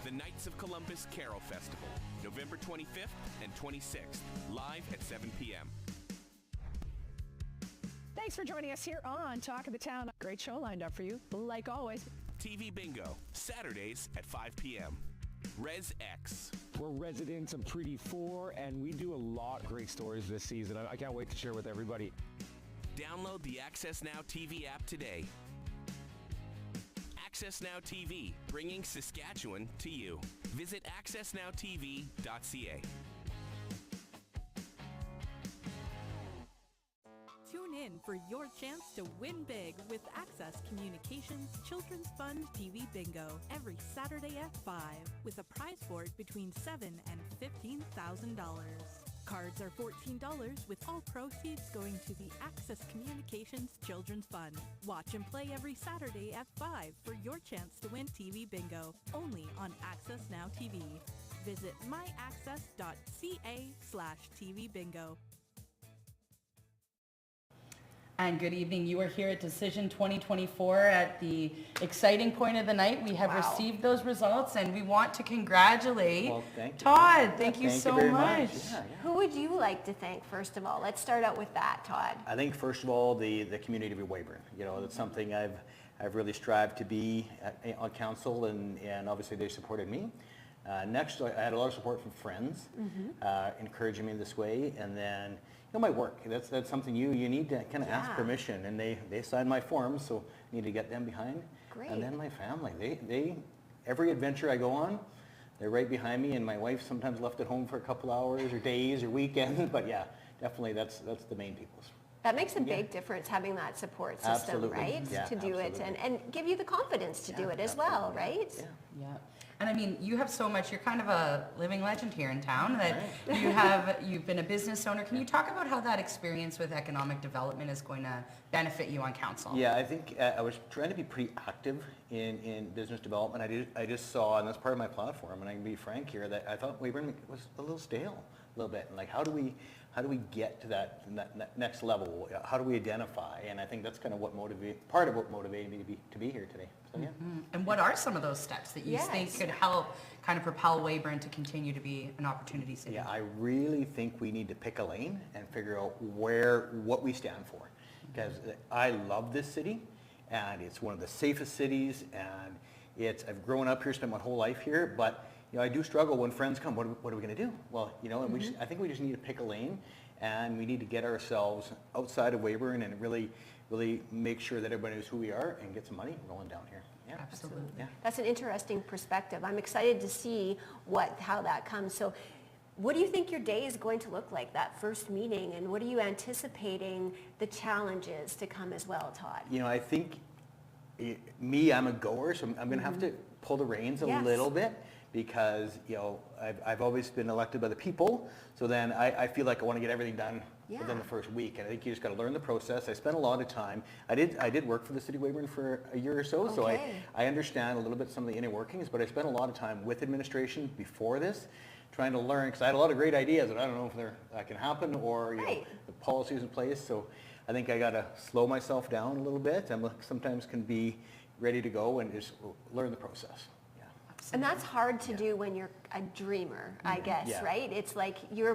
The Knights of Columbus Carol Festival, November 25th and 26th, live at 7 p.m. Thanks for joining us here on Talk of the Town. Great show lined up for you, like always. TV Bingo, Saturdays at 5 p.m. Res X. We're residents of Treaty 4, and we do a lot of great stories this season. I can't wait to share with everybody. Download the AccessNow TV app today. AccessNow TV, bringing Saskatchewan to you. Visit accessnowtv.ca. Tune in for your chance to win big with Access Communications Children's Fund TV Bingo every Saturday at 5 with a prize board between $7,000 and $15,000. Cards are $14 with all proceeds going to the Access Communications Children's Fund. Watch and play every Saturday at 5 for your chance to win TV Bingo, only on AccessNow TV. Visit myaccess.ca/TV Bingo. And good evening. You are here at Decision 2024 at the exciting point of the night. We have received those results, and we want to congratulate Todd. Thank you so much. Who would you like to thank, first of all? Let's start out with that, Todd. I think, first of all, the community of Weyburn. You know, that's something I've really strived to be on council, and obviously they supported me. Next, I had a lot of support from friends, encouraging me this way, and then my work. That's something you need to kind of ask permission, and they signed my forms, so I need to get them behind. Great. And then my family. They every adventure I go on, they're right behind me, and my wife sometimes left at home for a couple hours or days or weekends, but yeah, definitely that's the main people. That makes a big difference, having that support system, right? Yeah, to do it and give you the confidence to do it as well, right? Yeah. And I mean, you have so much, you're kind of a living legend here in town that you've been a business owner. Can you talk about how that experience with economic development is going to benefit you on council? Yeah, I think I was trying to be pretty active in business development. I just saw, and that's part of my platform, and I can be frank here, that I thought Weyburn was a little stale, a little bit. And like, how do we get to that next level? How do we identify? And I think that's kind of part of what motivated me to be here today. So, yeah. And what are some of those steps that you think could help kind of propel Weyburn to continue to be an opportunity city? Yeah, I really think we need to pick a lane and figure out what we stand for. Because I love this city, and it's one of the safest cities, and I've grown up here, spent my whole life here, but I do struggle when friends come. What are we going to do? Well, and I think we just need to pick a lane, and we need to get ourselves outside of Weyburn and really make sure that everybody knows who we are and get some money rolling down here. Yeah, absolutely. Yeah. That's an interesting perspective. I'm excited to see how that comes. So what do you think your day is going to look like, that first meeting, and what are you anticipating the challenges to come as well, Todd? I think I'm a goer, so I'm going to have to pull the reins a little bit, because I've always been elected by the people, so then I feel like I want to get everything done within the first week. And I think you just got to learn the process. I spent a lot of time. I did work for the City of Weyburn for a year or so, so I understand a little bit some of the inner workings, but I spent a lot of time with administration before this, trying to learn, because I had a lot of great ideas, and I don't know if that can happen, or you know, the policies in place. So I think I got to slow myself down a little bit, and sometimes can be ready to go and just learn the process. And that's hard to do when you're a dreamer, I guess, right? It's like you're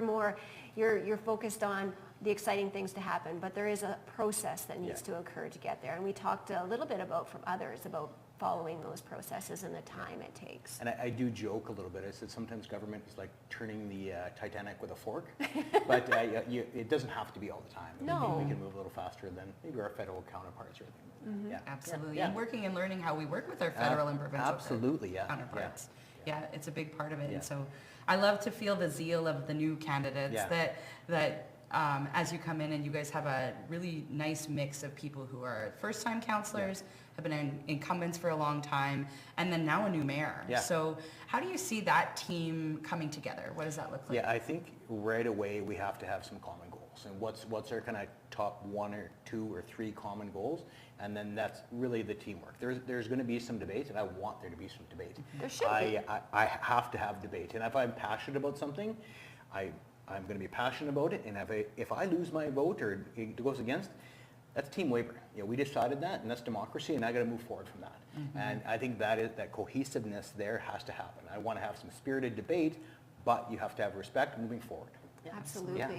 focused on the exciting things to happen, but there is a process that needs to occur to get there. And we talked a little bit from others about following those processes and the time it takes. And I do joke a little bit. I said sometimes government is like turning the Titanic with a fork, but it doesn't have to be all the time. No. We can move a little faster than maybe our federal counterparts or anything. Absolutely. And working and learning how we work with our federal and provincial counterparts. Yeah, it's a big part of it. And so I love to feel the zeal of the new candidates that as you come in, and you guys have a really nice mix of people who are first-time councillors, have been incumbents for a long time, and then now a new mayor. So how do you see that team coming together? What does that look like? Yeah, I think right away we have to have some common goals. And what's our kind of top 1 or 2 or 3 common goals? And then that's really the teamwork. There's going to be some debate, and I want there to be some debate. There should be. I have to have debate. And if I'm passionate about something, I'm going to be passionate about it. And if I lose my vote or it goes against, that's Team Weyburn. You know, we decided that, and that's democracy, and I got to move forward from that. And I think that cohesiveness there has to happen. I want to have some spirited debate, but you have to have respect moving forward. Absolutely. Yeah.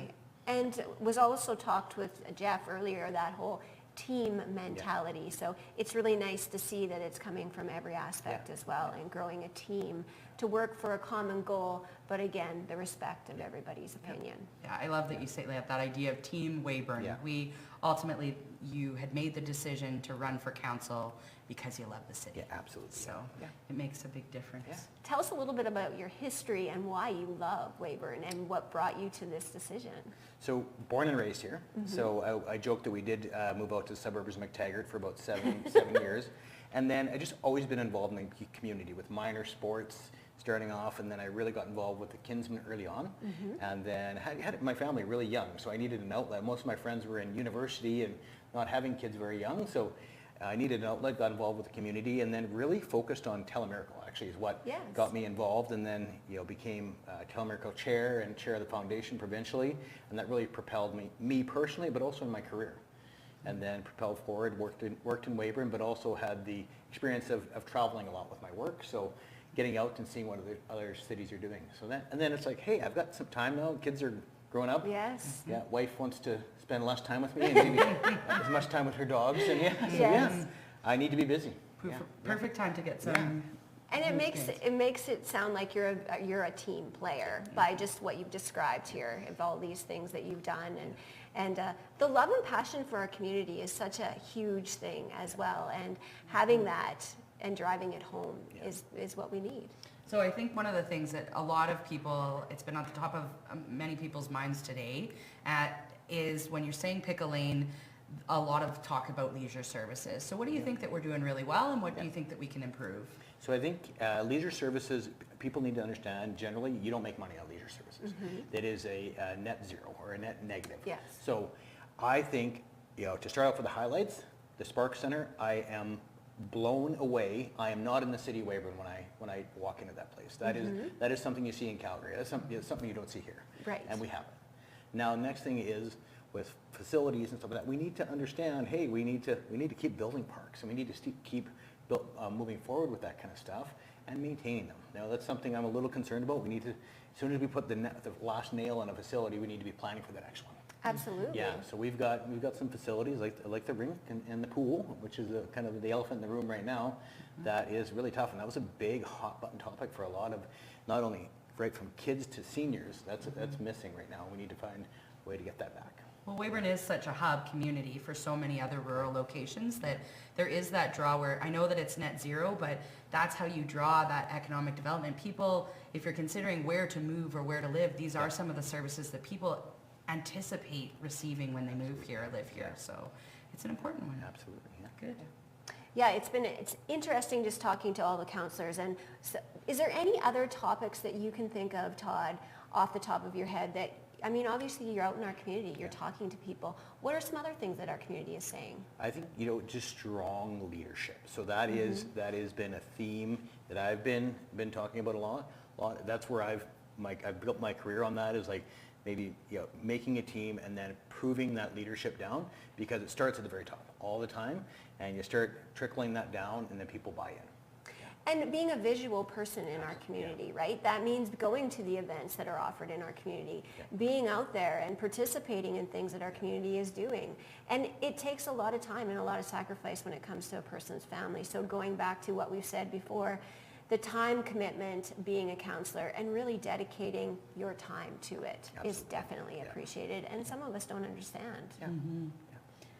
And was also talked with Jeff earlier, that whole team mentality. So it's really nice to see that it's coming from every aspect as well, and growing a team to work for a common goal, but again, the respect of everybody's opinion. Yeah, I love that you say that idea of Team Weyburn. We ultimately, you had made the decision to run for council because you love the city. Yeah, absolutely. So it makes a big difference. Tell us a little bit about your history and why you love Weyburn and what brought you to this decision. So born and raised here. So I joked that we did move out to the suburbs of McTaggart for about seven years. And then I just always been involved in the community with minor sports starting off, and then I really got involved with the Kinsmen early on. And then had my family really young, so I needed an outlet. Most of my friends were in university and not having kids very young, so I needed an outlet, got involved with the community, and then really focused on Telemiracle, actually, is what got me involved, and then became Telemiracle chair and chair of the foundation provincially, and that really propelled me personally, but also in my career. And then propelled forward, worked in Weyburn, but also had the experience of traveling a lot with my work, so getting out and seeing what other cities are doing. So and then it's like, hey, I've got some time now, kids are growing up. Yes. Yeah, wife wants to spend less time with me and maybe as much time with her dogs, and I need to be busy. Perfect time to get some. And it makes it sound like you're a team player by just what you've described here, of all these things that you've done, and the love and passion for our community is such a huge thing as well, and having that and driving it home is what we need. So I think one of the things that a lot of people, it's been on the top of many people's minds today, is when you're saying pick a lane, a lot of talk about leisure services. So what do you think that we're doing really well, and what do you think that we can improve? So I think leisure services, people need to understand, generally, you don't make money on leisure services. That is a net zero or a net negative. Yes. So I think, to start off with the highlights, the Spark Center, I am blown away. I am not in the city of Weyburn when I walk into that place. That is something you see in Calgary. That's something you don't see here. Right. And we have it. Now, the next thing is with facilities and stuff like that, we need to understand, hey, we need to keep building parks, and we need to keep moving forward with that kind of stuff and maintaining them. Now, that's something I'm a little concerned about. We need to, as soon as we put the last nail in a facility, we need to be planning for the next one. Absolutely. Yeah, so we've got some facilities like the rink and the pool, which is kind of the elephant in the room right now, that is really tough. And that was a big hot button topic for a lot of, not only right from kids to seniors. That's missing right now. We need to find a way to get that back. Well, Weyburn is such a hub community for so many other rural locations that there is that draw where, I know that it's net zero, but that's how you draw that economic development. People, if you're considering where to move or where to live, these are some of the services that people anticipate receiving when they move here or live here. So it's an important one. Absolutely. Yeah. Good. Yeah, it's interesting just talking to all the councillors. And so, is there any other topics that you can think of, Todd, off the top of your head that I mean, obviously you're out in our community, you're talking to people. What are some other things that our community is saying? I think, just strong leadership. So that has been a theme that I've been talking about a lot. That's where I've built my career on that, is like maybe making a team and then proving that leadership down, because it starts at the very top all the time, and you start trickling that down and then people buy in. And being a visual person in our community, right? That means going to the events that are offered in our community, being out there and participating in things that our community is doing. And it takes a lot of time and a lot of sacrifice when it comes to a person's family. So going back to what we've said before, the time commitment being a counselor and really dedicating your time to it is definitely appreciated. And some of us don't understand.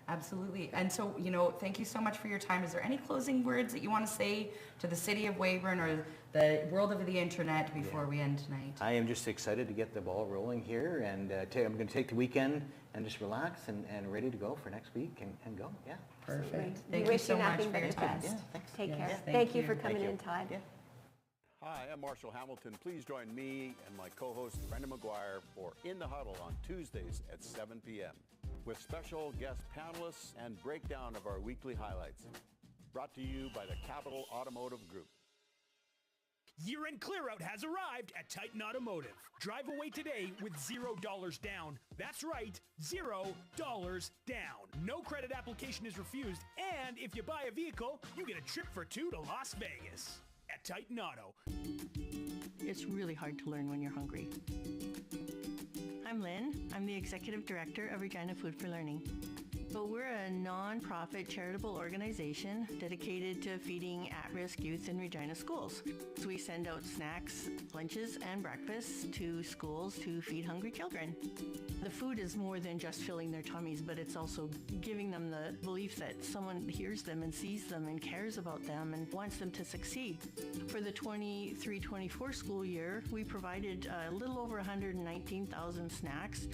Absolutely. And so, thank you so much for your time. Is there any closing words that you want to say to the city of Weyburn or the world of the internet before we end tonight? I am just excited to get the ball rolling here, and I'm going to take the weekend and just relax and ready to go for next week and go. Yeah. Perfect. We Thank you so much for your time. Take care. Thank you for coming in, Todd. Hi, I'm Marshall Hamilton. Please join me and my co-host Brenda McGuire for In the Huddle on Tuesdays at 7 p.m. with special guest panelists and breakdown of our weekly highlights. Brought to you by the Capital Automotive Group. Year-end clear-out has arrived at Titan Automotive. Drive away today with $0 down. That's right, $0 down. No credit application is refused, and if you buy a vehicle, you get a trip for two to Las Vegas. At Titan Auto. It's really hard to learn when you're hungry. I'm Lynn. I'm the Executive Director of Regina Food for Learning. But we're a non-profit charitable organization dedicated to feeding at-risk youth in Regina schools. So we send out snacks, lunches, and breakfasts to schools to feed hungry children. The food is more than just filling their tummies, but it's also giving them the belief that someone hears them and sees them and cares about them and wants them to succeed. For the 23-24 school year, we provided a little over 119,000 snacks,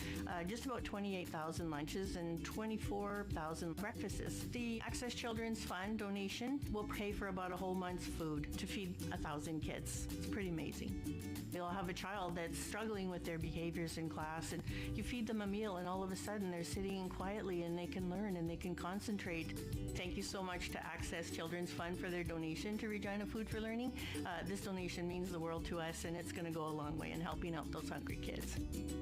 just about 28,000 lunches, and 24,000 breakfasts. The Access Children's Fund donation will pay for about a whole month's food to feed 1,000 kids. It's pretty amazing. You'll have a child that's struggling with their behaviors in class, and you feed them a meal, and all of a sudden they're sitting quietly and they can learn and they can concentrate. Thank you so much to Access Children's Fund for their donation to Regina Food for Learning. This donation means the world to us, and it's going to go a long way in helping out those hungry kids.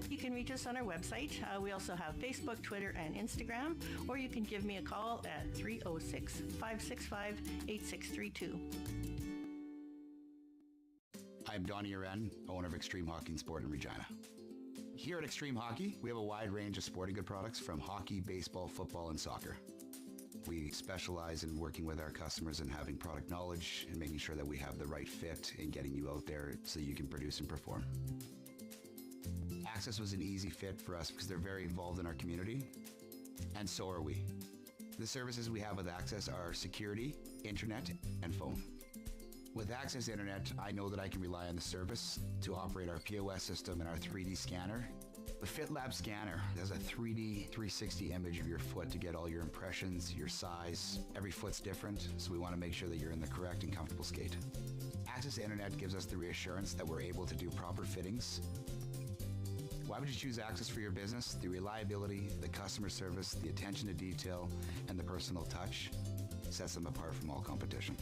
You can reach us on our website. We also have Facebook, Twitter, and Instagram, or you can give me a call at 306-565-8632. I'm Donnie Uren, owner of Extreme Hockey and Sport in Regina. Here at Extreme Hockey, we have a wide range of sporting good products from hockey, baseball, football, and soccer. We specialize in working with our customers and having product knowledge and making sure that we have the right fit in getting you out there so you can produce and perform. Access was an easy fit for us because they're very involved in our community, and so are we. The services we have with Access are security, internet, and phone. With Access Internet, I know that I can rely on the service to operate our POS system and our 3D scanner. The FitLab scanner has a 3D 360 image of your foot to get all your impressions, your size. Every foot's different, so we want to make sure that you're in the correct and comfortable skate. Access Internet gives us the reassurance that we're able to do proper fittings. Why would you choose Access for your business? The reliability, the customer service, the attention to detail, and the personal touch sets them apart from all competition.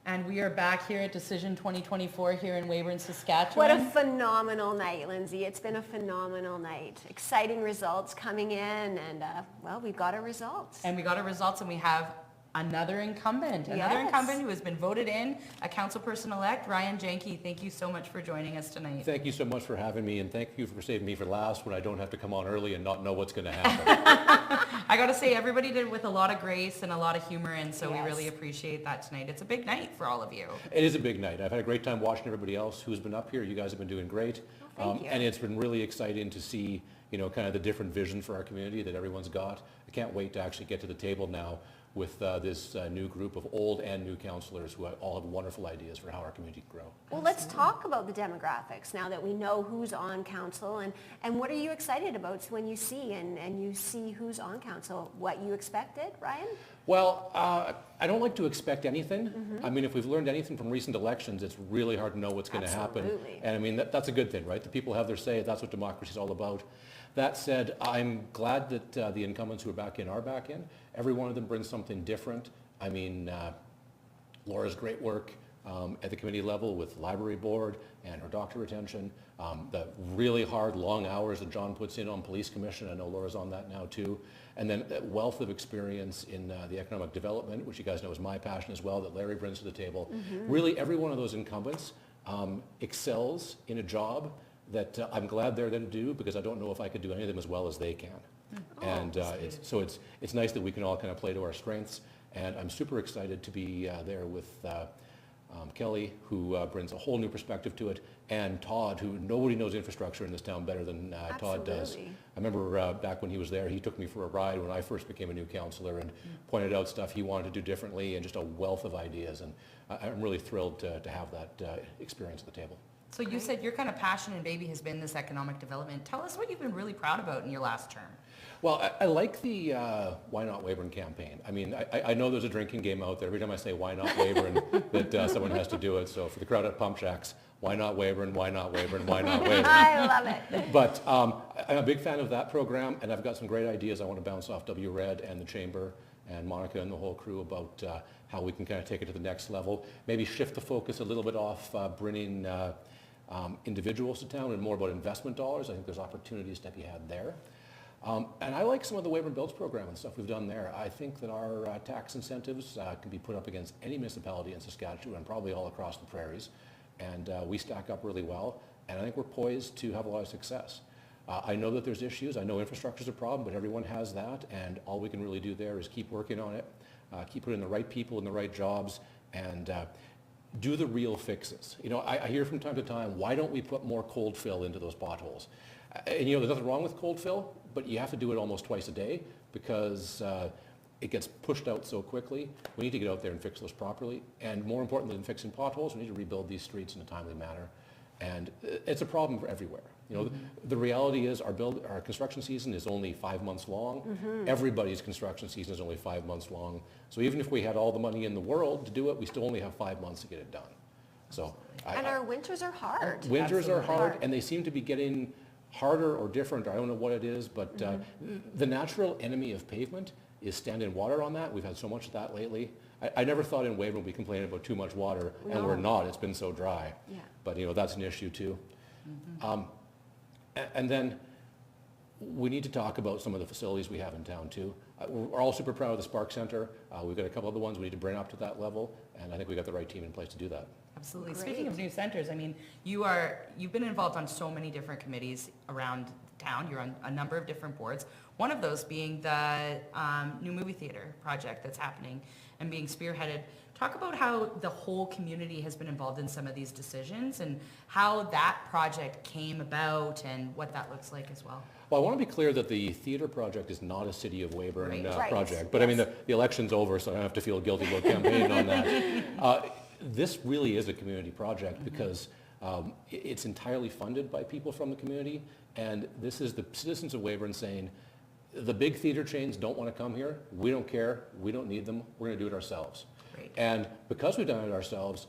And we are back here at Decision 2024 here in Weyburn, Saskatchewan. What a phenomenal night, Lindsay. It's been a phenomenal night. Exciting results coming in, and well, we've got our results. And we got our results, and we have another incumbent who has been voted in, a councilperson-elect, Ryan Janke. Thank you so much for joining us tonight. Thank you so much for having me, and thank you for saving me for last when I don't have to come on early and not know what's going to happen. I got to say, everybody did it with a lot of grace and a lot of humor, and so we really appreciate that tonight. It's a big night for all of you. It is a big night. I've had a great time watching everybody else who's been up here. You guys have been doing great. Thank you. And it's been really exciting to see, kind of the different vision for our community that everyone's got. I can't wait to actually get to the table now with this new group of old and new councillors who all have wonderful ideas for how our community can grow. Well, let's talk about the demographics now that we know who's on council, and what are you excited about when you see and you see who's on council? What you expected, Ryan? Well, I don't like to expect anything. I mean, if we've learned anything from recent elections, it's really hard to know what's going to happen. And I mean, that's a good thing, right? The people have their say. That's what democracy is all about. That said, I'm glad that the incumbents who are back in are back in. Every one of them brings something different. I mean, Laura's great work at the committee level with library board and her doctor retention. The really hard, long hours that John puts in on police commission. I know Laura's on that now too. And then a wealth of experience in the economic development, which you guys know is my passion as well, that Larry brings to the table. Really, every one of those incumbents excels in a job that I'm glad they're there to do, because I don't know if I could do any of them as well as they can. And it's nice that we can all kind of play to our strengths. And I'm super excited to be there with Kelly, who brings a whole new perspective to it, and Todd, who nobody knows infrastructure in this town better than Todd does. I remember back when he was there, he took me for a ride when I first became a new councillor and pointed out stuff he wanted to do differently, and just a wealth of ideas. And I'm really thrilled to have that experience at the table. So you said your kind of passion and baby has been this economic development. Tell us what you've been really proud about in your last term. Well, I like the Why Not Weyburn campaign. I mean, I know there's a drinking game out there. Every time I say Why Not Weyburn, that someone has to do it. So for the crowd at Pump Jacks, why not Weyburn, why not Weyburn, why not Weyburn? I love it. But I'm a big fan of that program, and I've got some great ideas I want to bounce off W-Red and the Chamber and Monica and the whole crew about how we can kind of take it to the next level. Maybe shift the focus a little bit off bringing individuals to town and more about investment dollars. I think there's opportunities to be had there. And I like some of the Weyburn Builds program and stuff we've done there. I think that our tax incentives can be put up against any municipality in Saskatchewan, probably all across the prairies. And we stack up really well. And I think we're poised to have a lot of success. I know that there's issues. I know infrastructure is a problem, but everyone has that. And all we can really do there is keep working on it, keep putting the right people in the right jobs, and do the real fixes. You know, I hear from time to time, why don't we put more cold fill into those potholes? And you know, there's nothing wrong with cold fill, but you have to do it almost twice a day because it gets pushed out so quickly. We need to get out there and fix those properly. And more importantly than fixing potholes, we need to rebuild these streets in a timely manner. And it's a problem for everywhere. You know, the reality is our construction season is only 5 months long. Everybody's construction season is only 5 months long. So even if we had all the money in the world to do it, we still only have 5 months to get it done. So our winters are hard. Winters are hard, and they seem to be getting harder or different. I don't know what it is, but the natural enemy of pavement is standing water on that. We've had so much of that lately. I never thought in Weyburn we'd be complaining about too much water, and we're not. It's been so dry. Yeah. But you know, that's an issue too. And then we need to talk about some of the facilities we have in town too. We're all super proud of the Spark Center. We've got a couple other ones we need to bring up to that level, and I think we've got the right team in place to do that. Absolutely. Great. Speaking of new centers, I mean, you've been involved on so many different committees around town. You're on a number of different boards. One of those being the new movie theater project that's happening and being spearheaded. Talk about how the whole community has been involved in some of these decisions and how that project came about and what that looks like as well. Well, I want to be clear that the theater project is not a City of Weyburn project. But yes. I mean, the election's over, so I don't have to feel guilty about campaigning on that. This really is a community project because it's entirely funded by people from the community. And this is the citizens of Weyburn saying, the big theater chains don't want to come here. We don't care. We don't need them. We're going to do it ourselves. Great. And because we've done it ourselves,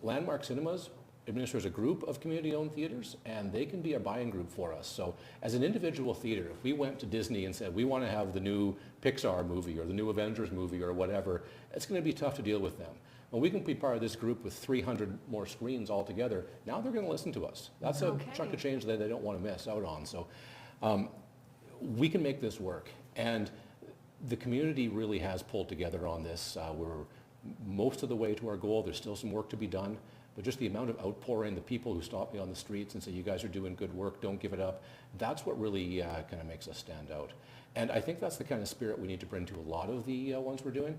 Landmark Cinemas administers a group of community-owned theaters, and they can be a buying group for us. So as an individual theater, if we went to Disney and said, we want to have the new Pixar movie or the new Avengers movie or whatever, it's going to be tough to deal with them. When we can be part of this group with 300 more screens altogether, now they're going to listen to us. That's a chunk of change that they don't want to miss out on. So we can make this work. And the community really has pulled together on this. We're most of the way to our goal. There's still some work to be done. But just the amount of outpouring, the people who stop me on the streets and say, you guys are doing good work, don't give it up, that's what really kind of makes us stand out. And I think that's the kind of spirit we need to bring to a lot of the ones we're doing.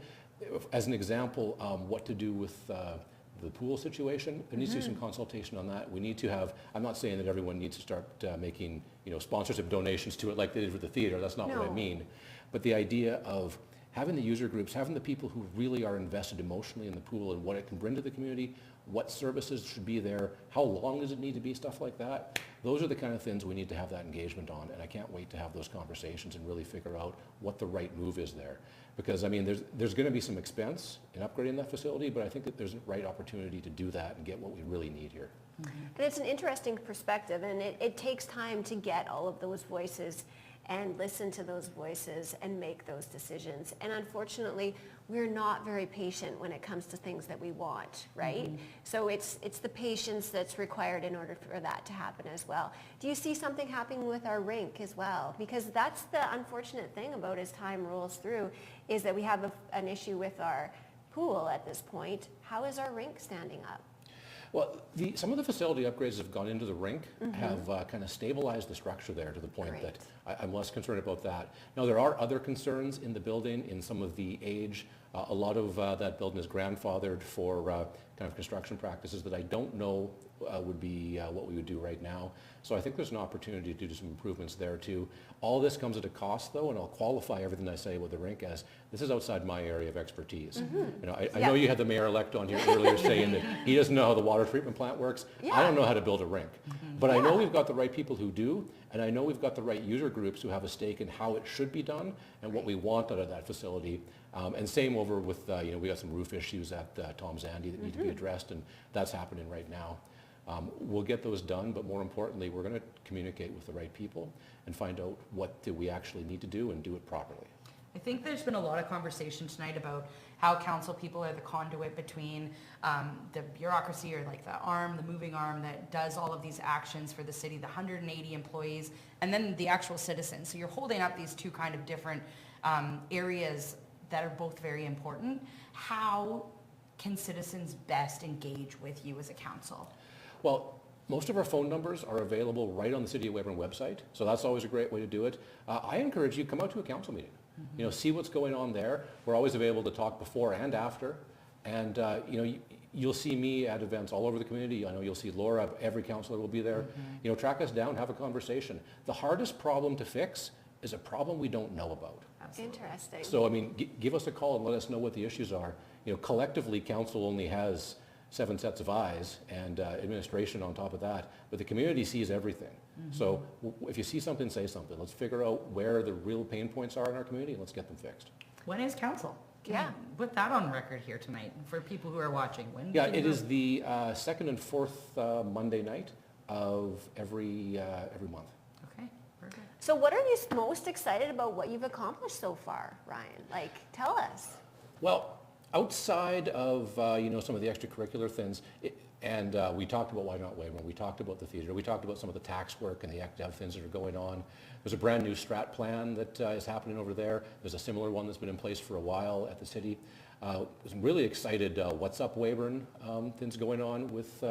As an example, what to do with the pool situation, there needs to be some consultation on that. We need to have, I'm not saying that everyone needs to start making sponsorship donations to it like they did with the theater, that's not what I mean. But the idea of having the user groups, having the people who really are invested emotionally in the pool and what it can bring to the community, what services should be there, how long does it need to be, stuff like that. Those are the kind of things we need to have that engagement on, and I can't wait to have those conversations and really figure out what the right move is there. Because, I mean, there's going to be some expense in upgrading that facility, but I think that there's a right opportunity to do that and get what we really need here. And it's an interesting perspective, and it takes time to get all of those voices and listen to those voices and make those decisions. And unfortunately, we're not very patient when it comes to things that we want, right? So it's the patience that's required in order for that to happen as well. Do you see something happening with our rink as well? Because that's the unfortunate thing about as time rolls through, is that we have an issue with our pool at this point. How is our rink standing up? Well, some of the facility upgrades that have gone into the rink have kind of stabilized the structure there to the point that I'm less concerned about that. Now, there are other concerns in the building, in some of the age. A lot of that building is grandfathered for kind of construction practices that I don't know would be what we would do right now. So I think there's an opportunity to do some improvements there too. All this comes at a cost though, and I'll qualify everything I say with the rink as this is outside my area of expertise. You know, I know you had the mayor-elect on here earlier saying that he doesn't know how the water treatment plant works. I don't know how to build a rink. But I know we've got the right people who do, and I know we've got the right user groups who have a stake in how it should be done and what we want out of that facility. And same over with, you know, we got some roof issues at Tom's Andy that need to be addressed, and that's happening right now. We'll get those done, but more importantly, we're going to communicate with the right people and find out what do we actually need to do and do it properly. I think there's been a lot of conversation tonight about how council people are the conduit between the bureaucracy, or like the arm, the moving arm that does all of these actions for the city, the 180 employees, and then the actual citizens. So you're holding up these two kind of different areas that are both very important. How can citizens best engage with you as a council? Well, most of our phone numbers are available right on the City of Weyburn website, so that's always a great way to do it. I encourage you, come out to a council meeting. You know, see what's going on there. We're always available to talk before and after, and you know, you'll see me at events all over the community. I know you'll see Laura, every councillor will be there. You know, track us down, have a conversation. The hardest problem to fix is a problem we don't know about. Interesting. So, I mean, give us a call and let us know what the issues are. You know, collectively, council only has 7 sets of eyes and administration on top of that, but the community sees everything. So if you see something, say something. Let's figure out where the real pain points are in our community and let's get them fixed. When is council? Can you put that on record here tonight for people who are watching. When? Yeah, it is the second and fourth Monday night of every month. Okay, perfect. So what are you most excited about what you've accomplished so far, Ryan? Like, tell us. Well, outside of you know, some of the extracurricular things, and we talked about Why Not Weyburn, we talked about the theatre, we talked about some of the tax work and the active things that are going on. There's a brand new strat plan that is happening over there. There's a similar one that's been in place for a while at the city. I'm really excited What's Up Weyburn things going on with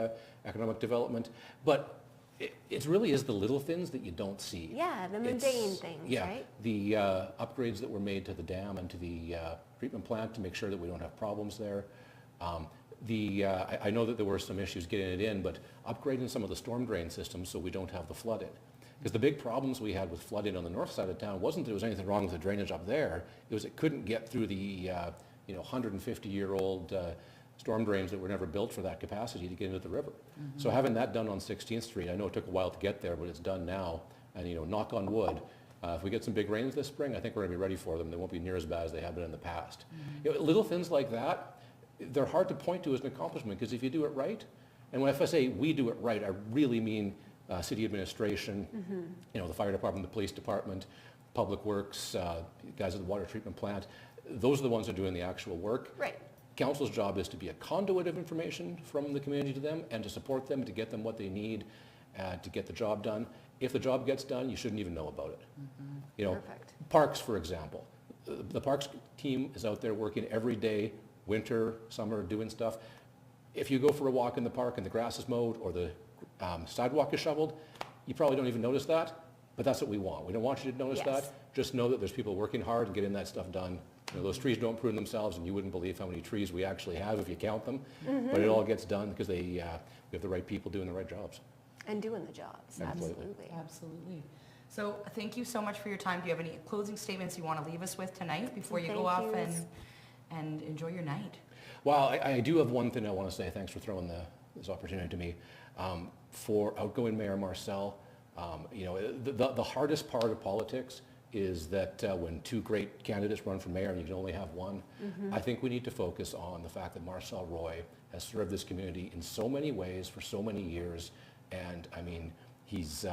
economic development. But it really is the little things that you don't see. Yeah, the mundane things, right? The upgrades that were made to the dam and to the treatment plant to make sure that we don't have problems there. I know that there were some issues getting it in, but upgrading some of the storm drain systems so we don't have the flooding. Because the big problems we had with flooding on the north side of town wasn't that there was anything wrong with the drainage up there, it was it couldn't get through the you know, 150-year-old storm drains that were never built for that capacity to get into the river. So having that done on 16th Street, I know it took a while to get there, but it's done now. And you know, knock on wood, if we get some big rains this spring, I think we're going to be ready for them. They won't be near as bad as they have been in the past. You know, little things like that, they're hard to point to as an accomplishment, because if you do it right, and if I say we do it right, I really mean city administration, you know, the fire department, the police department, public works, guys at the water treatment plant. Those are the ones that are doing the actual work. Right. Council's job is to be a conduit of information from the community to them and to support them, to get them what they need to get the job done. If the job gets done, you shouldn't even know about it. You know, parks, for example. The parks team is out there working every day, winter, summer, doing stuff. If you go for a walk in the park and the grass is mowed or the sidewalk is shoveled, you probably don't even notice that, but that's what we want. We don't want you to notice that. Just know that there's people working hard and getting that stuff done. You know, those trees don't prune themselves, and you wouldn't believe how many trees we actually have if you count them. But it all gets done because we have the right people doing the right jobs. And doing the jobs, absolutely. Absolutely. So thank you so much for your time. Do you have any closing statements you want to leave us with tonight before you go Thank off you. and enjoy your night? Well, I do have one thing I want to say. Thanks for throwing this opportunity to me. For outgoing Mayor Marcel, you know, the hardest part of politics is that when two great candidates run for mayor and you can only have one, I think we need to focus on the fact that Marcel Roy has served this community in so many ways for so many years, and I mean, his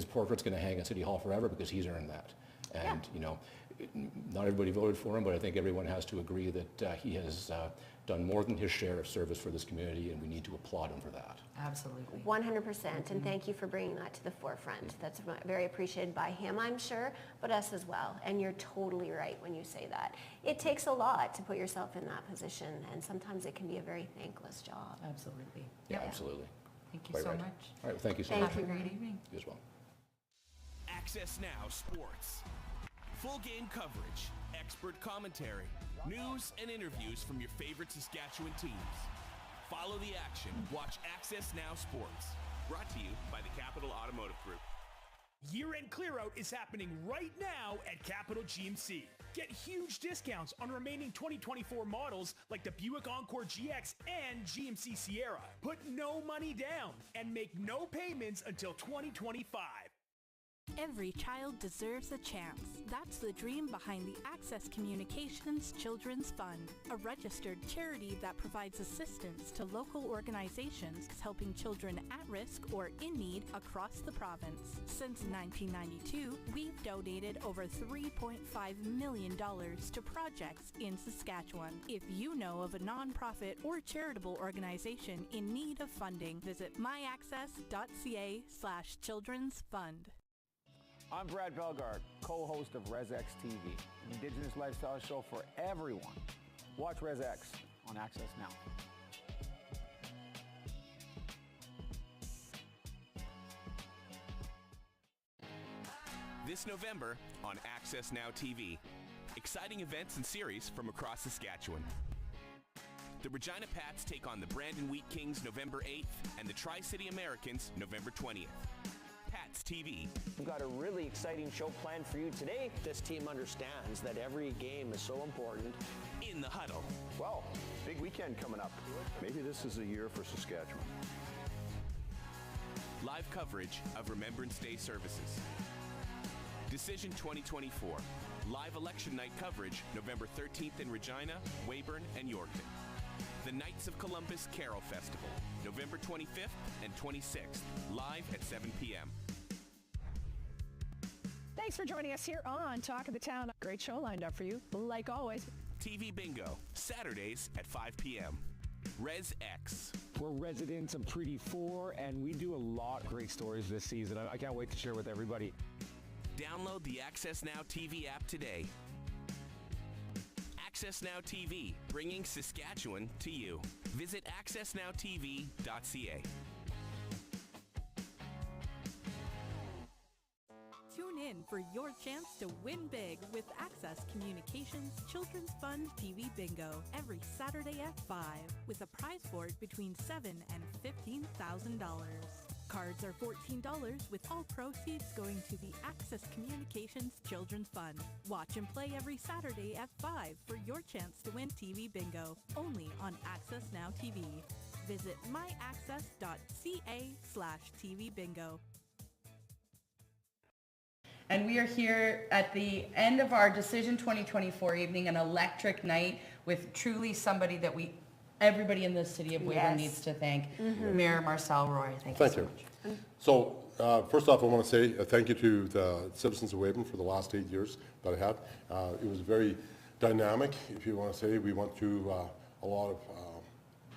portrait's going to hang at City Hall forever because he's earned that. And you know, not everybody voted for him, but I think everyone has to agree that he has done more than his share of service for this community, and we need to applaud him for that. Absolutely. 100%, and thank you for bringing that to the forefront. That's very appreciated by him, I'm sure, but us as well. And you're totally right when you say that. It takes a lot to put yourself in that position, and sometimes it can be a very thankless job. Absolutely. Yeah, absolutely. Thank you Quite so right. much. All right, well, thank you so much. Have a great evening. You as well. AccessNow Sports. Full game coverage, expert commentary, news and interviews from your favorite Saskatchewan teams. Follow the action. Watch AccessNow Sports. Brought to you by the Capital Automotive Group. Year-end clear-out is happening right now at Capital GMC. Get huge discounts on remaining 2024 models like the Buick Encore GX and GMC Sierra. Put no money down and make no payments until 2025. Every child deserves a chance. That's the dream behind the Access Communications Children's Fund, a registered charity that provides assistance to local organizations helping children at risk or in need across the province. Since 1992, we've donated over $3.5 million to projects in Saskatchewan. If you know of a nonprofit or charitable organization in need of funding, visit myaccess.ca/children's fund. I'm Brad Belgard, co-host of ResX TV, an Indigenous lifestyle show for everyone. Watch ResX on AccessNow. This November on AccessNow TV. Exciting events and series from across Saskatchewan. The Regina Pats take on the Brandon Wheat Kings November 8th and the Tri-City Americans November 20th. Pats TV. We've got a really exciting show planned for you today. This team understands that every game is so important. In the Huddle. Well, big weekend coming up. Maybe this is a year for Saskatchewan. Live coverage of Remembrance Day services. Decision 2024. Live election night coverage November 13th in Regina, Weyburn, and Yorkton. The Knights of Columbus Carol Festival, November 25th and 26th, live at 7 p.m. Thanks for joining us here on Talk of the Town. Great show lined up for you, like always. TV Bingo, Saturdays at 5 p.m. ResX. We're residents of Treaty 4, and we do a lot of great stories this season. I can't wait to share with everybody. Download the AccessNow TV app today. AccessNow TV, bringing Saskatchewan to you. Visit accessnowtv.ca. Tune in for your chance to win big with Access Communications Children's Fund TV Bingo every Saturday at 5 with a prize board between $7,000 and $15,000. Cards are $14 with all proceeds going to the Access Communications Children's Fund. Watch and play every Saturday at 5 for your chance to win TV Bingo, only on AccessNow TV. Visit myaccess.ca/TV Bingo. And we are here at the end of our Decision 2024 evening, an electric night with truly somebody that everybody in the city of Weyburn needs to thank. Mayor Marcel Roy, thank you so much. So, first off, I want to say thank you to the citizens of Weyburn for the last 8 years that I had. It was very dynamic, if you want to say. We went through a lot of,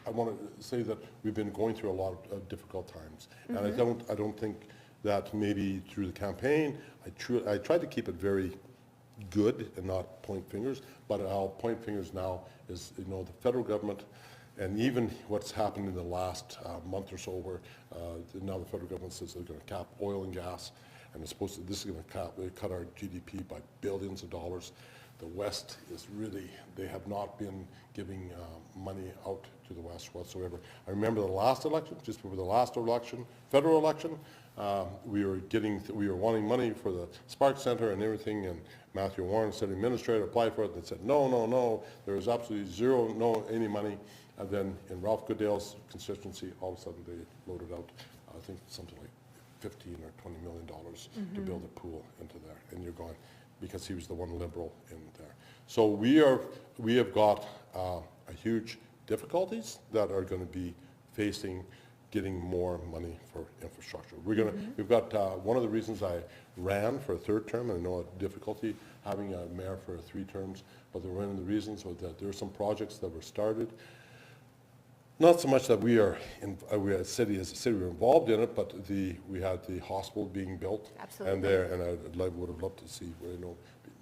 I want to say that we've been going through a lot of difficult times. And I don't think that maybe through the campaign, I tried to keep it very good and not point fingers, but I'll point fingers now is, you know, the federal government and even what's happened in the last month or so where now the federal government says they're going to cap oil and gas and this is going to cut our GDP by billions of dollars. the West is really, they have not been giving money out to the West whatsoever. I remember the last election, just before the last election, federal election, we were wanting money for the Spark Center and everything, and Matthew Warren, city administrator, applied for it, and they said, no, no, no, there was absolutely zero, no, any money. And then in Ralph Goodale's constituency, all of a sudden they loaded out, I think something like $15 or $20 million to build a pool into there, and you're going, because he was the one liberal in there. So we have got a huge difficulties that are going to be facing getting more money for infrastructure. We've got one of the reasons I ran for a third term, and I know a difficulty having a mayor for 3 terms, but one of the reasons was that there are some projects that were started. Not so much that we are as a city were involved in it, but we had the hospital being built. Absolutely. And I would have loved to see where,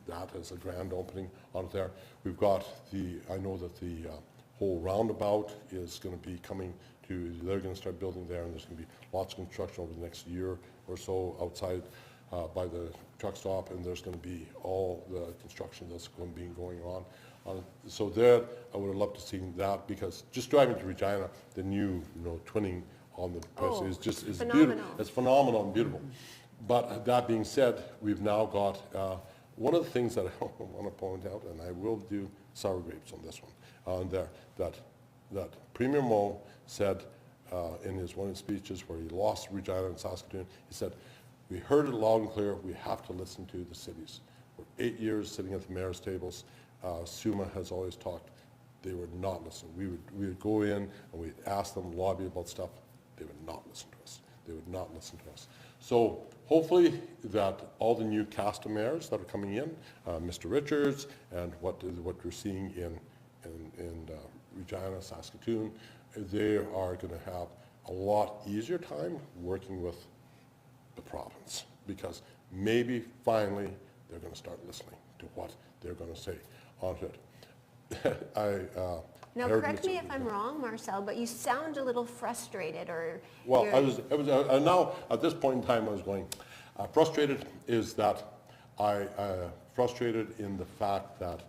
that as a grand opening on it there. We've got I know that the whole roundabout is going to be coming to, they're going to start building there, and there's going to be lots of construction over the next year or so outside by the truck stop, and there's going to be all the construction that's going to be going on. So there, I would have loved to see that, because just driving to Regina, the new, twinning on the press is beautiful. It's phenomenal and beautiful. But that being said, we've now got one of the things that I want to point out, and I will do sour grapes on this one, that Premier Moe said in one of his speeches where he lost Regina and Saskatoon, he said, we heard it loud and clear, we have to listen to the cities. We're 8 years sitting at the mayor's tables. SUMA has always talked. They would not listen. We would go in and we'd ask them, lobby about stuff. They would not listen to us. They would not listen to us. So hopefully that all the new cast of mayors that are coming in, Mr. Richards, and what we're seeing in Regina, Saskatoon, they are going to have a lot easier time working with the province, because maybe finally they're going to start listening to what they're going to say on it. Now, correct me if I'm wrong, Marcel, but you sound a little frustrated, or... Well, now, at this point in time, I was going, frustrated is that frustrated in the fact that,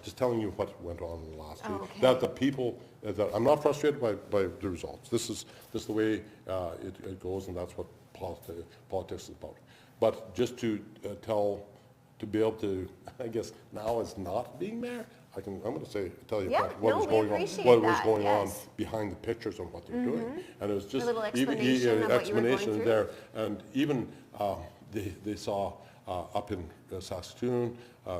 just telling you what went on in the last week, that the people, that I'm not frustrated by the results. This is the way it goes, and that's what politics is about. But just to be able to, I guess, now as not being mayor, I'm going to tell you what was going on behind the pictures and what they're doing, and it was just a little explanation there, and even they saw up in Saskatoon,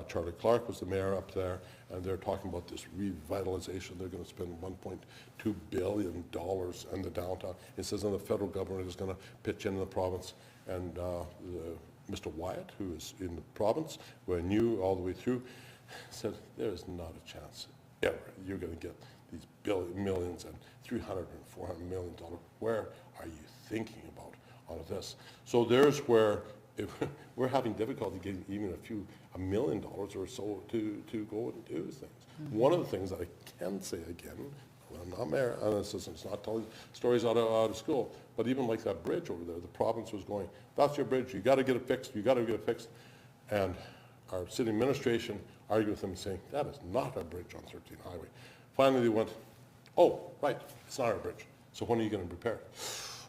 Charlie Clark was the mayor up there, and they're talking about this revitalization. They're going to spend $1.2 billion in the downtown. It says, and the federal government is going to pitch into the province, and Mr. Wyatt, who is in the province, who I knew all the way through, said, there is not a chance ever you're going to get these millions and $300 and $400 million. Where are you thinking about all of this? So there's where we're having difficulty getting even $1 million or so to go and do things. One of the things that I can say again, I'm not mayor, and it's not telling stories out of school, but even like that bridge over there, the province was going, that's your bridge, you got to get it fixed, and our city administration argued with them saying, that is not our bridge on 13 Highway. Finally they went, oh, right, it's not our bridge, so when are you going to repair it?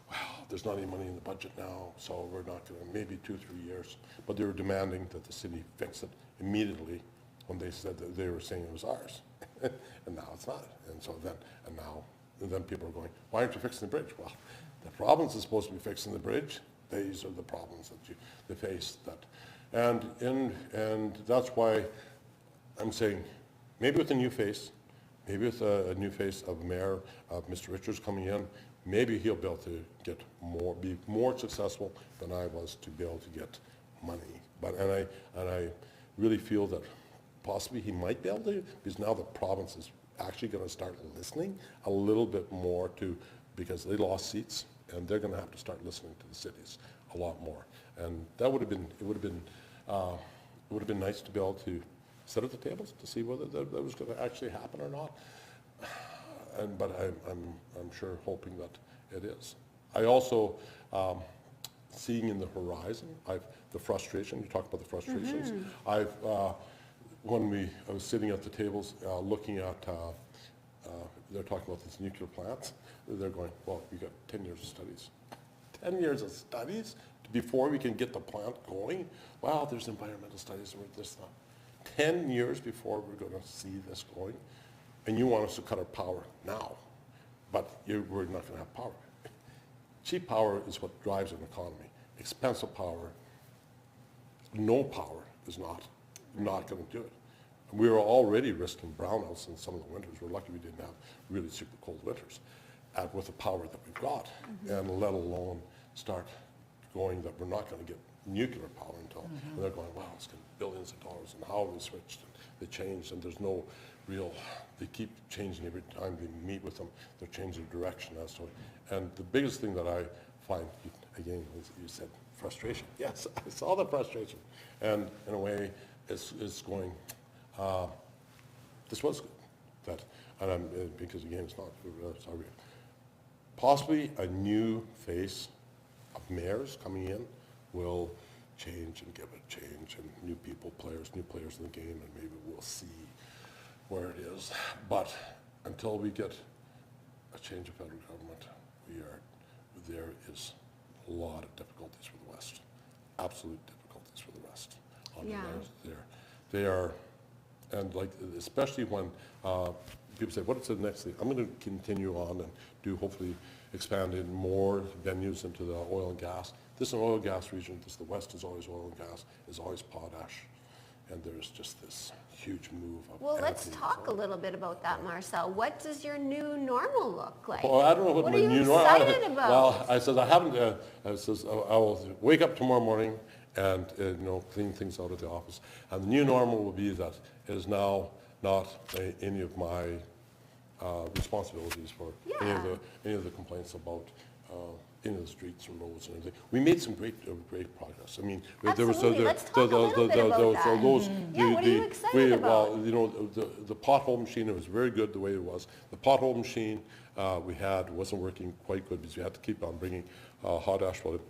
Well, there's not any money in the budget now, so we're not going to, maybe 2-3 years. But they were demanding that the city fix it immediately when they said that they were saying it was ours. And now it's not. And so then people are going, why aren't you fixing the bridge? Well, the province is supposed to be fixing the bridge. These are the problems that they face. And that's why I'm saying, maybe with a new face, maybe with a new face of Mayor, of Mr. Richards coming in, maybe he'll be able to be more successful than I was to be able to get money. And I really feel that possibly he might be able to, because now the province is actually going to start listening a little bit more because they lost seats, and they're going to have to start listening to the cities a lot more. And that would have been nice to be able to sit at the tables to see whether that was going to actually happen or not. But I'm sure hoping that it is. I also, seeing in the horizon, the frustration, you talk about the frustrations, when I was sitting at the tables looking at, they're talking about these nuclear plants, they're going, well, we got 10 years of studies. 10 years of studies before we can get the plant going? Well, there's environmental studies and this stuff. 10 years before we're going to see this going, and you want us to cut our power now, but we're not going to have power. Cheap power is what drives an economy. Expensive power, no power is not going to do it. And we were already risking brownouts in some of the winters. We're lucky we didn't have really super cold winters with the power that we've got, and let alone start going that we're not going to get nuclear power until, and they're going, wow, it's going to be billions of dollars, and how they switched, and they changed, and there's no real, they keep changing every time they meet with them, they're changing direction as to it. And the biggest thing that I find, again, as you said, frustration. Yes, I saw the frustration. And in a way, it's going, this was good. Because again, it's not, sorry. Possibly a new face of mayors coming in will change and give it change, and new players in the game, and maybe we'll see where it is. But until we get a change of federal government, there is a lot of difficulties for the West, absolute difficulties for the West. They are, and like, especially when people say, what is the next thing? I'm going to continue on and do, hopefully, expand in more venues into the oil and gas. This is an oil and gas region. The West is always oil and gas, is always potash. And there's just this huge move of Well, let's talk a little bit about that, Marcel. What does your new normal look like? Well, I don't know what my new normal. What are you excited about? Well, I said I haven't. I will wake up tomorrow morning and clean things out of the office. And the new normal will be that it is now not any of my responsibilities for any of the complaints about any of the streets and roads and everything. We made some great progress. I mean, there was Let's talk a little bit about that. What are you excited about? Well, the pothole machine, it was very good the way it was. The pothole machine we had wasn't working quite good because we had to keep on bringing hot asphalt.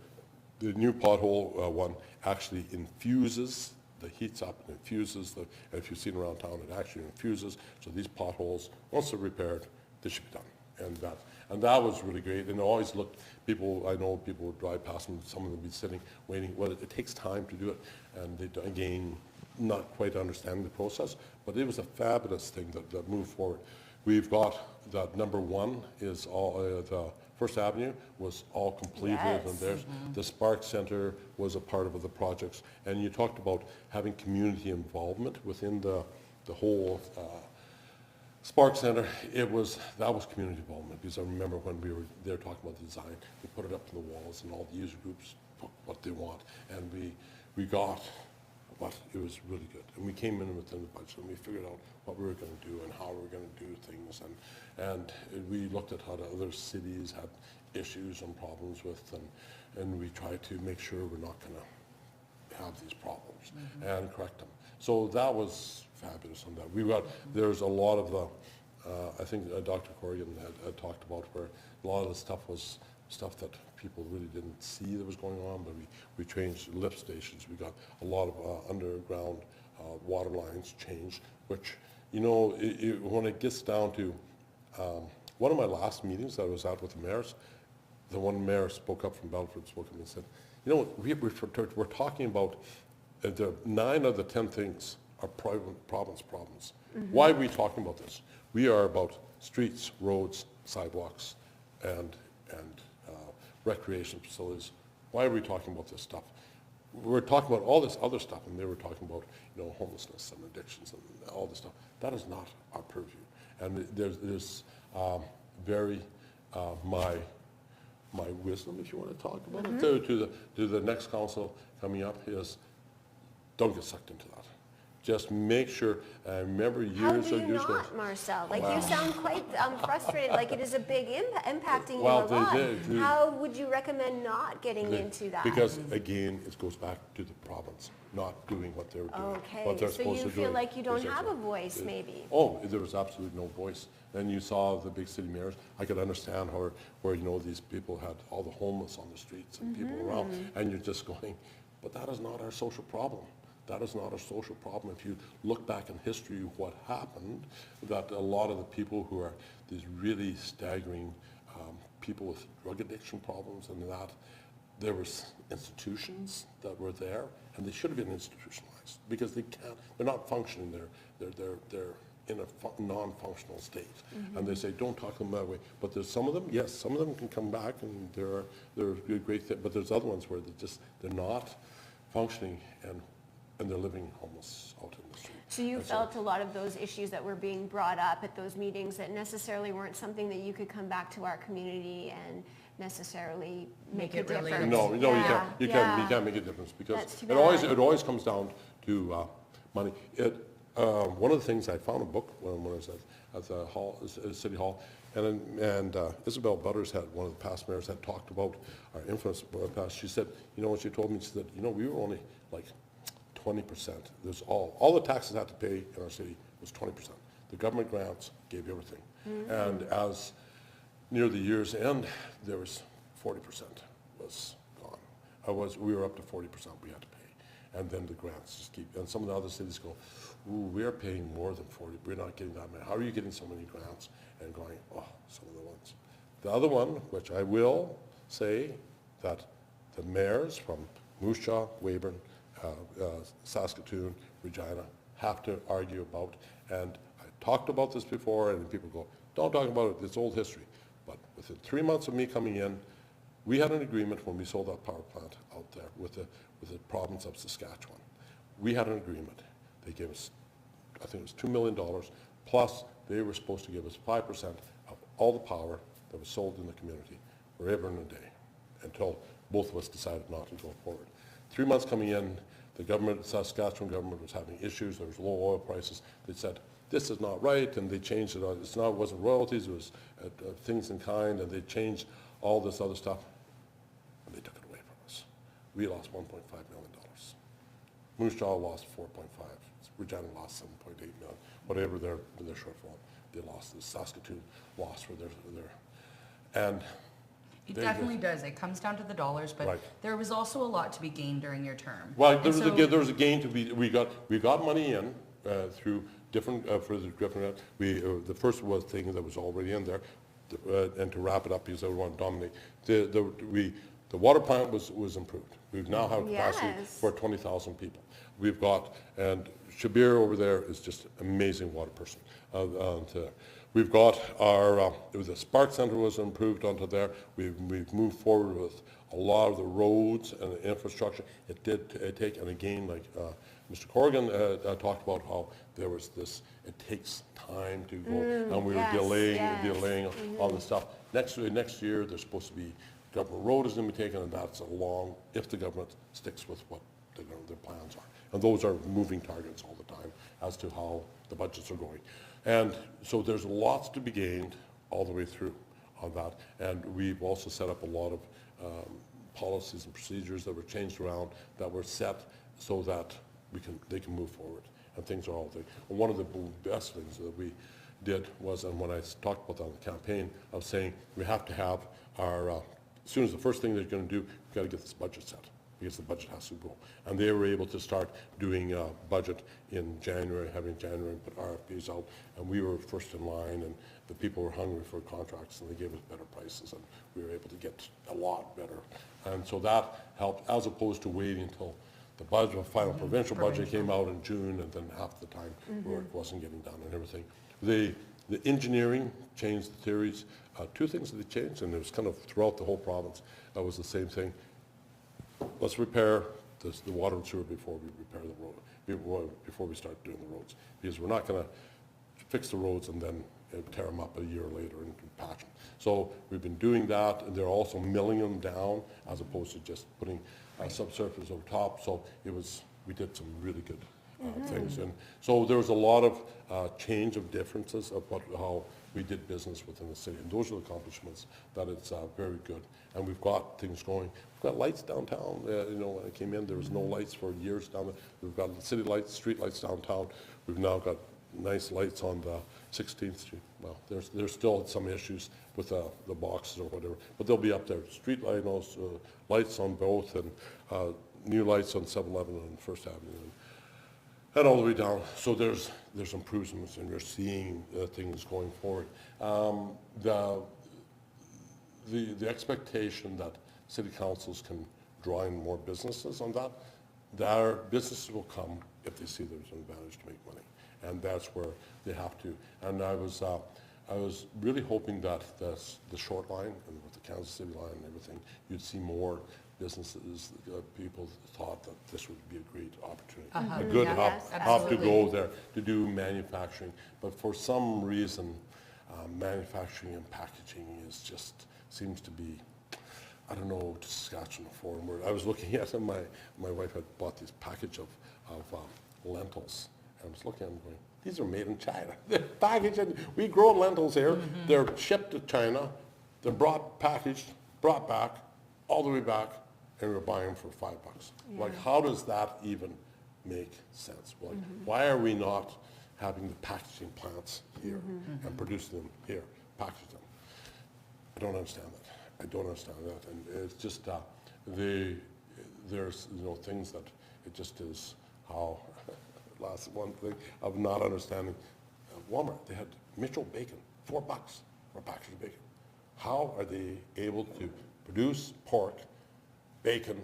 The new pothole one actually infuses, the heats up and infuses, and if you've seen around town, it actually infuses. So these potholes, once they're repaired, they should be done. And that was really great. And I always looked, I know people would drive past and some of them would be sitting, waiting. Well, it takes time to do it. And they, again, not quite understanding the process. But it was a fabulous thing that moved forward. We've got that number one is all, the First Avenue was all completed. Yes. And there's the Spark Center was a part of the projects. And you talked about having community involvement within the whole Spark Center. That was community involvement, because I remember when we were there talking about the design, we put it up on the walls and all the user groups put what they want, and we got what it was really good. And we came in within the budget and we figured out what we were going to do and how we were going to do things, and we looked at how the other cities had issues and problems with, and we tried to make sure we're not going to have these problems and correct them. So that was fabulous on that. There's a lot of the, I think Dr. Corrigan had talked about where a lot of the stuff was stuff that people really didn't see that was going on, but we changed lift stations. We got a lot of underground water lines changed, which, when it gets down to, one of my last meetings that I was at with the mayors, the one mayor spoke up from Belford, spoke up and said, we're talking about the 9 of the 10 things are province problems. Why are we talking about this? We are about streets, roads, sidewalks, and recreation facilities. Why are we talking about this stuff? We're talking about all this other stuff, and they were talking about homelessness and addictions and all this stuff. That is not our purview. And there's very my wisdom, if you want to talk about it, to the next council coming up is, don't get sucked into that. Just make sure, remember years or years ago. How do you not, Marcel? You sound quite frustrated, like it is a big impacting you a lot. How would you recommend not getting into that? Because, again, it goes back to the province not doing what they're doing. Okay, what they're supposed so you to feel do. like you don't have a voice, maybe? Oh, there was absolutely no voice. Then you saw the big city mayors. I could understand where these people had all the homeless on the streets and people around, and you're just going, but that is not our social problem. That is not a social problem. If you look back in history, what happened, that a lot of the people who are these really staggering people with drug addiction problems and that, there was institutions that were there, and they should have been institutionalized because they're not functioning. They're in a non-functional state, and they say don't talk to them that way. But there's some of them, yes, some of them can come back and they're a great thing. But there's other ones where they're not functioning and they're living homeless out in the street. So you felt a lot of those issues that were being brought up at those meetings that necessarily weren't something that you could come back to our community and necessarily make a difference. Really no, you can't make a difference because it always comes down to money. One of the things I found a book when I was at the City Hall, and Isabel Butters, one of the past mayors, had talked about our influence past. She said, what she told me, she said, we were only like 20%. There's all the taxes I had to pay in our city was 20%. The government grants gave everything. And as near the year's end, there was 40% was gone. We were up to 40% we had to pay. And then the grants just keep, and some of the other cities go, ooh, we're paying more than 40, we're not getting that many. How are you getting so many grants? And going, some of the ones. The other one, which I will say, that the mayors from Moose Jaw, Weyburn, Saskatoon, Regina have to argue about, and I talked about this before, and people go, don't talk about it, it's old history. But within 3 months of me coming in, we had an agreement when we sold that power plant out there with the province of Saskatchewan. We had an agreement. They gave us, I think it was $2 million, plus they were supposed to give us 5% of all the power that was sold in the community forever and a day, until both of us decided not to go forward. 3 months coming in, the government, the Saskatchewan government was having issues. There was low oil prices. They said, this is not right, and they changed it. It wasn't royalties, it was things in kind, and they changed all this other stuff, and they took it away from us. We lost $1.5 million. Moose Jaw lost 4.5. Regina lost 7.8 million. Whatever their shortfall, they lost. The Saskatoon lost for their and it definitely does. It comes down to the dollars, but there was also a lot to be gained during your term. Well, there was a gain to be. We got money in through different for the different. The first thing that was already in there, and to wrap it up because I want to dominate. The water plant was improved. We now have capacity for 20,000 people. We've got, and Shabir over there is just amazing water person. We've got the Spark Center was improved onto there. We've moved forward with a lot of the roads and the infrastructure. It did take, and again, like Mr. Corrigan talked about how there was this, it takes time to go, and we were delaying all this stuff. Next year, there's supposed to be, government road is going to be taken, and that's if the government sticks with what their plans are. And those are moving targets all the time as to how the budgets are going. And so there's lots to be gained all the way through on that. And we've also set up a lot of policies and procedures that were changed around that were set so that they can move forward. And things are all there. And one of the best things that we did was, and when I talked about that on the campaign, I was saying we have to have our, as soon as the first thing they're going to do, we've got to get this budget set, because the budget has to go. And they were able to start doing budget in January, and put RFPs out, and we were first in line, and the people were hungry for contracts, and they gave us better prices, and we were able to get a lot better. And so that helped, as opposed to waiting until the final provincial budget came out in June, and then half the time work wasn't getting done and everything. The engineering changed the theories. Two things that they changed, and it was kind of throughout the whole province. That was the same thing. Let's repair the water and sewer before we repair the road, before we start doing the roads. Because we're not going to fix the roads and then tear them up a year later and patch them. So we've been doing that, and they're also milling them down as opposed to just putting subsurface over top. So we did some really good things. And so there was a lot of change of differences of how we did business within the city. And those are the accomplishments that it's very good. And we've got things going. We've got lights downtown. When I came in, there was no lights for years down there. We've got city lights, street lights downtown. We've now got nice lights on the 16th Street. Well, there's still some issues with the boxes or whatever, but they'll be up there. Street lights on both, and new lights on 711 and First Avenue. and all the way down. So there's improvements, and we're seeing things going forward. The expectation that city councils can draw in more businesses on that, their businesses will come if they see there's an advantage to make money, and that's where they have to. And I was really hoping that the short line and with the Kansas City line and everything, you'd see more businesses. People thought that this would be a great opportunity, a good hub to go there to do manufacturing. But for some reason, manufacturing and packaging seems to be, I don't know, just scratching the foreign word. I was looking at it, my wife had bought this package of lentils, and I was looking at them going, these are made in China. They're packaged, we grow lentils here. They're shipped to China. They're packaged, brought back, all the way back, and we're buying them for $5. Yeah. Like, how does that even make sense? Like, why are we not having the packaging plants here and producing them here, packaging them? I don't understand that. I don't understand that, and it's just there's things that it just is how. Last one thing of not understanding, Walmart, they had Mitchell bacon, $4 for a package of bacon. How are they able to produce pork, bacon,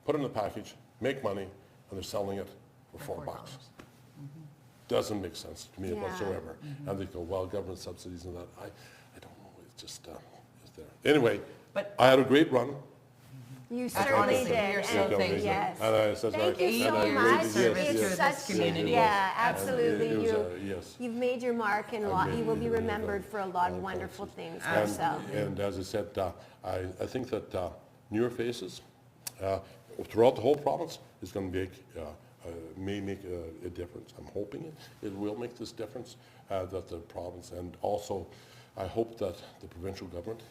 put it in a package, make money, and they're selling it for $4? Doesn't make sense to me whatsoever. And they go, well, government subsidies and that. I don't know. It's just is there. Anyway, I had a great run. You certainly did. Yes. Thank you so much. It's such community. Yeah, absolutely. You've made your mark, and you will be remembered for a lot of wonderful things for yourself. And as I said, I think that newer faces throughout the whole province is going to may make a difference. I'm hoping it will make this difference, that the province, and also I hope that the provincial government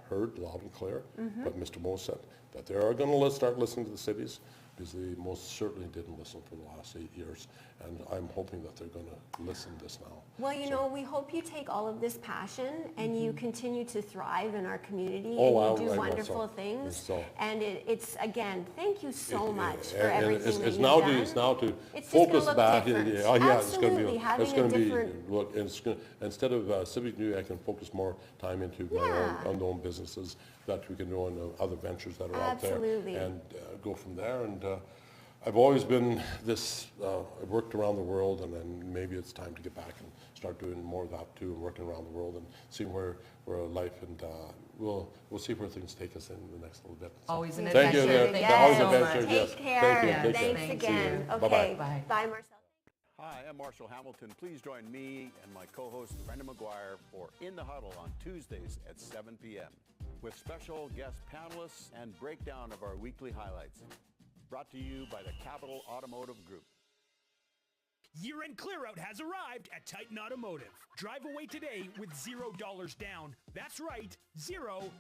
heard loud and clear what Mr. Moe said, that they are going to start listening to the cities, because they most certainly didn't listen for the last 8 years, and I'm hoping that they're going to listen this now. Well, we hope you take all of this passion and you continue to thrive in our community, and you do wonderful things. And it's, again, thank you so much for everything that you've done. It's now to it's focus back. Absolutely. It's going to be, look, instead of Civic New, I can focus more time into my own businesses that we can do on other ventures that are out there, and go from there. And I've always been this, I've worked around the world, and then maybe it's time to get back and start doing more of that too, and working around the world and seeing where life, and we'll see where things take us in the next little bit. So, always an adventure. Always an adventure. Take care. Thanks again. Okay. Bye, Marcel. Hi, I'm Marshall Hamilton. Please join me and my co-host Brendan McGuire for In the Huddle on Tuesdays at 7 p.m. with special guest panelists and breakdown of our weekly highlights. Brought to you by the Capital Automotive Group. Year-end clear-out has arrived at Titan Automotive. Drive away today with $0 down. That's right, $0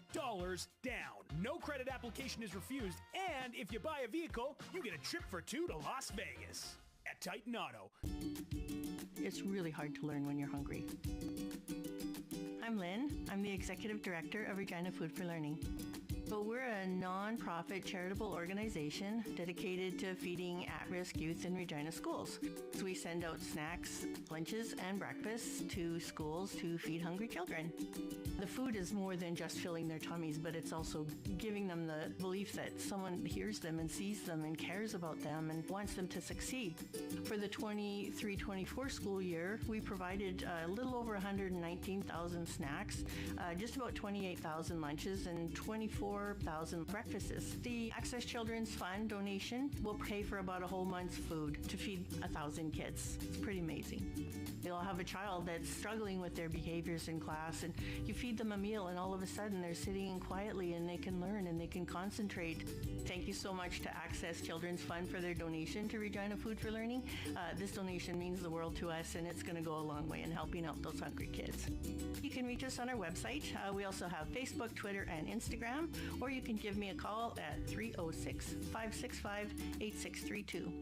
down. No credit application is refused, and if you buy a vehicle, you get a trip for 2 to Las Vegas. At Titan Auto. It's really hard to learn when you're hungry. I'm Lynn. I'm the Executive Director of Regina Food for Learning. But we're a non-profit charitable organization dedicated to feeding at-risk youth in Regina schools. So we send out snacks, lunches, and breakfasts to schools to feed hungry children. The food is more than just filling their tummies, but it's also giving them the belief that someone hears them and sees them and cares about them and wants them to succeed. For the 23-24 school year, we provided a little over 119,000 snacks, just about 28,000 lunches, and 24,000 breakfasts. The Access Children's Fund donation will pay for about a whole month's food to feed 1,000 kids. It's pretty amazing. You'll have a child that's struggling with their behaviors in class, and you feed them a meal, and all of a sudden they're sitting quietly and they can learn and they can concentrate. Thank you so much to Access Children's Fund for their donation to Regina Food for Learning. This donation means the world to us, and it's going to go a long way in helping out those hungry kids. You can reach us on our website. We also have Facebook, Twitter, and Instagram, or you can give me a call at 306-565-8632.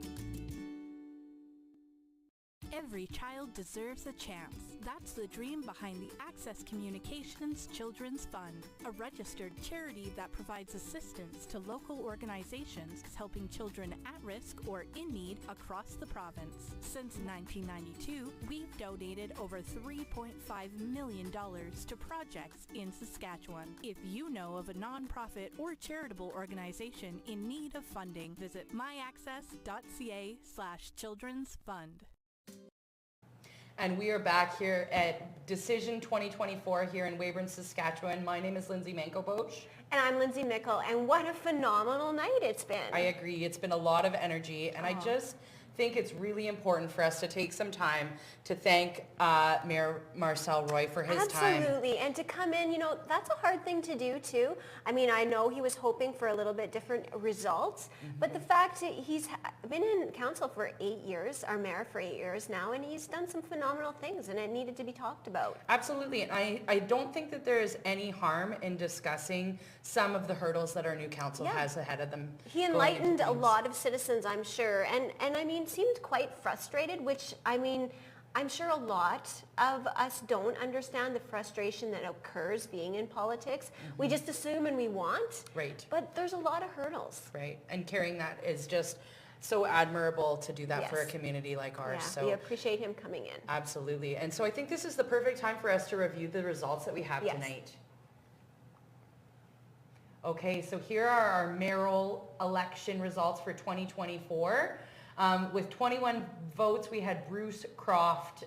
Every child deserves a chance. That's the dream behind the Access Communications Children's Fund, a registered charity that provides assistance to local organizations helping children at risk or in need across the province. Since 1992, we've donated over $3.5 million to projects in Saskatchewan. If you know of a nonprofit or charitable organization in need of funding, visit myaccess.ca/children's fund. And we are back here at Decision 2024 here in Weyburn, Saskatchewan. My name is Lindsay Manko-Bosch. And I'm Lindsay Mickle, and what a phenomenal night it's been. I agree. It's been a lot of energy, and I just think it's really important for us to take some time to thank Mayor Marcel Roy for his time. Absolutely, and to come in, you know, that's a hard thing to do too. I mean, I know he was hoping for a little bit different results, but the fact that he's been in council for 8 years, our mayor for 8 years now, and he's done some phenomenal things, and it needed to be talked about. Absolutely, and I don't think that there's any harm in discussing some of the hurdles that our new council has ahead of them. He enlightened a lot of citizens, I'm sure, and I mean, seemed quite frustrated, which, I mean, I'm sure a lot of us don't understand the frustration that occurs being in politics. We just assume and we want. Right. But there's a lot of hurdles. Right. And carrying that is just so admirable to do that for a community like ours. Yeah, so we appreciate him coming in. Absolutely. And so I think this is the perfect time for us to review the results that we have tonight. Okay, so here are our mayoral election results for 2024. With 21 votes, we had Bruce Croft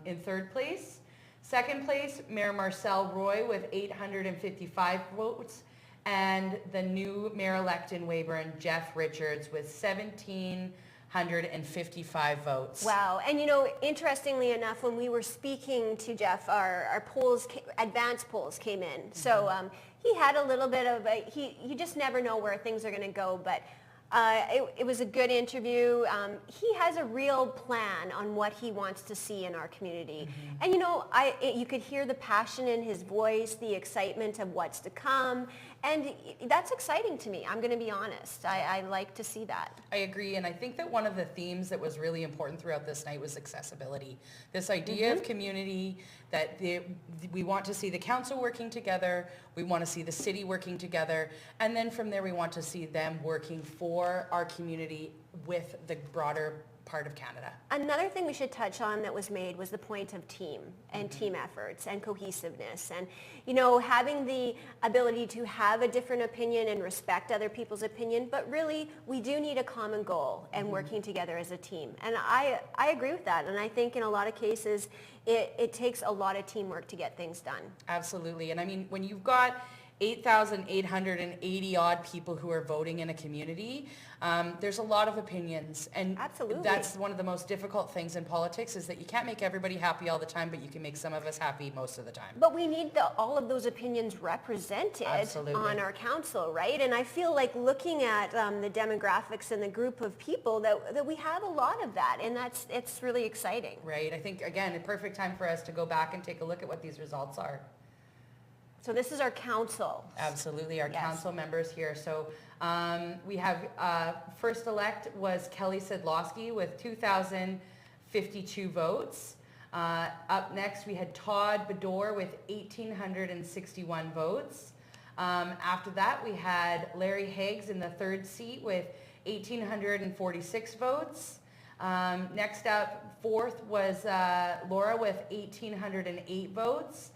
in third place. Second place, Mayor Marcel Roy with 855 votes. And the new mayor-elect in Weyburn, Jeff Richards, with 1,755 votes. Wow. And you know, interestingly enough, when we were speaking to Jeff, our polls, advanced polls came in. So he had a little bit of a, you just never know where things are going to go, but it was a good interview. He has a real plan on what he wants to see in our community. And you know, you could hear the passion in his voice, the excitement of what's to come. And that's exciting to me. I'm going to be honest. I like to see that. I agree. And I think that one of the themes that was really important throughout this night was accessibility. This idea of community, that we want to see the council working together. We want to see the city working together. And then from there, we want to see them working for our community with the broader part of Canada. Another thing we should touch on that was made was the point of team and team efforts and cohesiveness, and you know, having the ability to have a different opinion and respect other people's opinion, but really we do need a common goal and working together as a team. And I agree with that, and I think in a lot of cases it takes a lot of teamwork to get things done. Absolutely. And I mean, when you've got 8,880 odd people who are voting in a community, there's a lot of opinions. And that's one of the most difficult things in politics, is that you can't make everybody happy all the time, but you can make some of us happy most of the time. But we need all of those opinions represented on our council, right? And I feel like looking at the demographics and the group of people that we have a lot of that, and it's really exciting. Right. I think, again, a perfect time for us to go back and take a look at what these results are. So this is our council. Absolutely, our council members here. So we have first elect was Kelly Sidlowski with 2,052 votes. Up next we had Todd Bedore with 1,861 votes. After that we had Larry Higgs in the third seat with 1,846 votes. Next up, fourth was Laura with 1,808 votes.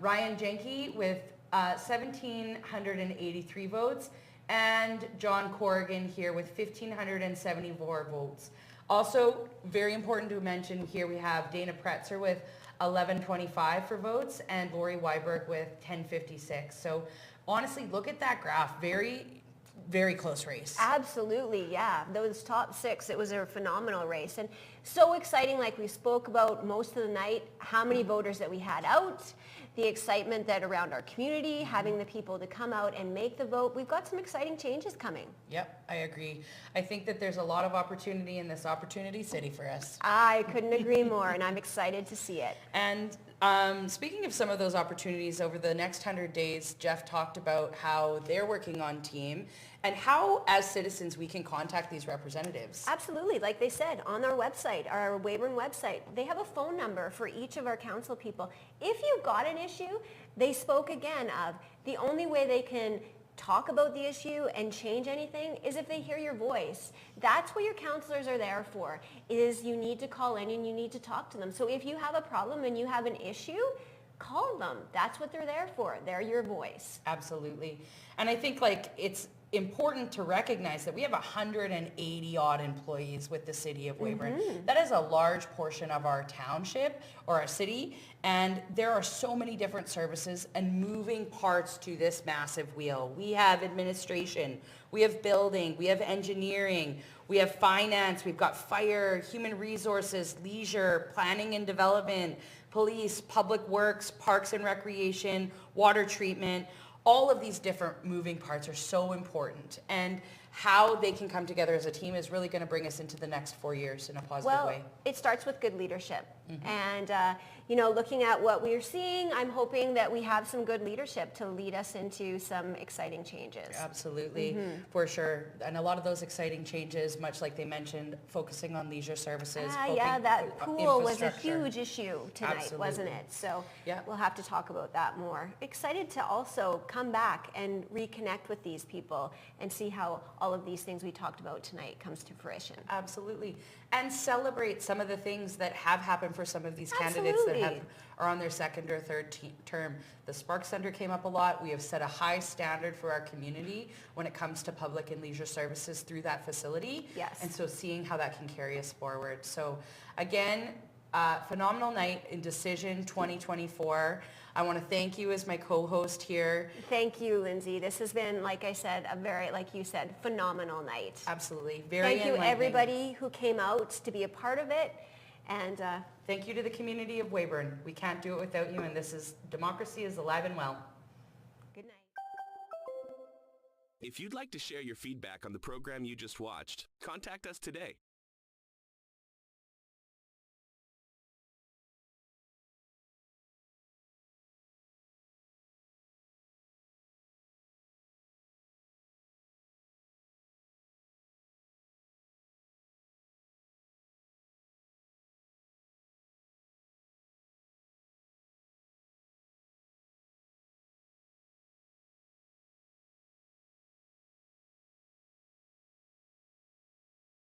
Ryan Jenke with 1,783 votes, and John Corrigan here with 1,574 votes. Also, very important to mention here, we have Dana Pretzer with 1,125 for votes, and Lori Weiberg with 1,056. So honestly, look at that graph. Very close race. Absolutely, yeah. Those top six, it was a phenomenal race. And so exciting, like we spoke about most of the night, how many voters that we had out, the excitement that around our community, having the people to come out and make the vote. We've got some exciting changes coming. Yep, I agree. I think that there's a lot of opportunity in this opportunity city for us. I couldn't agree more, and I'm excited to see it. And Speaking of some of those opportunities, over the next 100 days, Jeff talked about how they're working on team and how, as citizens, we can contact these representatives. Absolutely. Like they said, on our website, our Weyburn website, they have a phone number for each of our council people. If you've got an issue, they spoke again of the only way they can talk about the issue and change anything is if they hear your voice. That's what your counselors are there for, is you need to call in and you need to talk to them. So if you have a problem and you have an issue, call them. That's what they're there for. They're your voice. Absolutely. And I think like it's important to recognize that we have 180 odd employees with the city of Weyburn. That is a large portion of our township or our city, and there are so many different services and moving parts to this massive wheel. We have administration, we have building, we have engineering, we have finance, we've got fire, human resources, leisure, planning and development, police, public works, parks and recreation, water treatment. All of these different moving parts are so important, and how they can come together as a team is really going to bring us into the next 4 years in a positive way. It starts with good leadership. And, looking at what we're seeing, I'm hoping that we have some good leadership to lead us into some exciting changes. Absolutely, for sure. And a lot of those exciting changes, much like they mentioned, focusing on leisure services. Yeah, that pool was a huge issue tonight, wasn't it? So we'll have to talk about that more. Excited to also come back and reconnect with these people and see how all of these things we talked about tonight comes to fruition. Absolutely. And celebrate some of the things that have happened for some of these candidates that are on their second or third term. The Spark Center came up a lot. We have set a high standard for our community when it comes to public and leisure services through that facility. Yes. And so seeing how that can carry us forward. So again, phenomenal night in Decision 2024. I want to thank you as my co-host here. Thank you, Lindsay. This has been, like I said, a very, like you said, phenomenal night. Absolutely. Very Thank you, enlightening. everybody who came out to be a part of it. And thank you to the community of Weyburn. We can't do it without you, and democracy is alive and well. Good night. If you'd like to share your feedback on the program you just watched, contact us today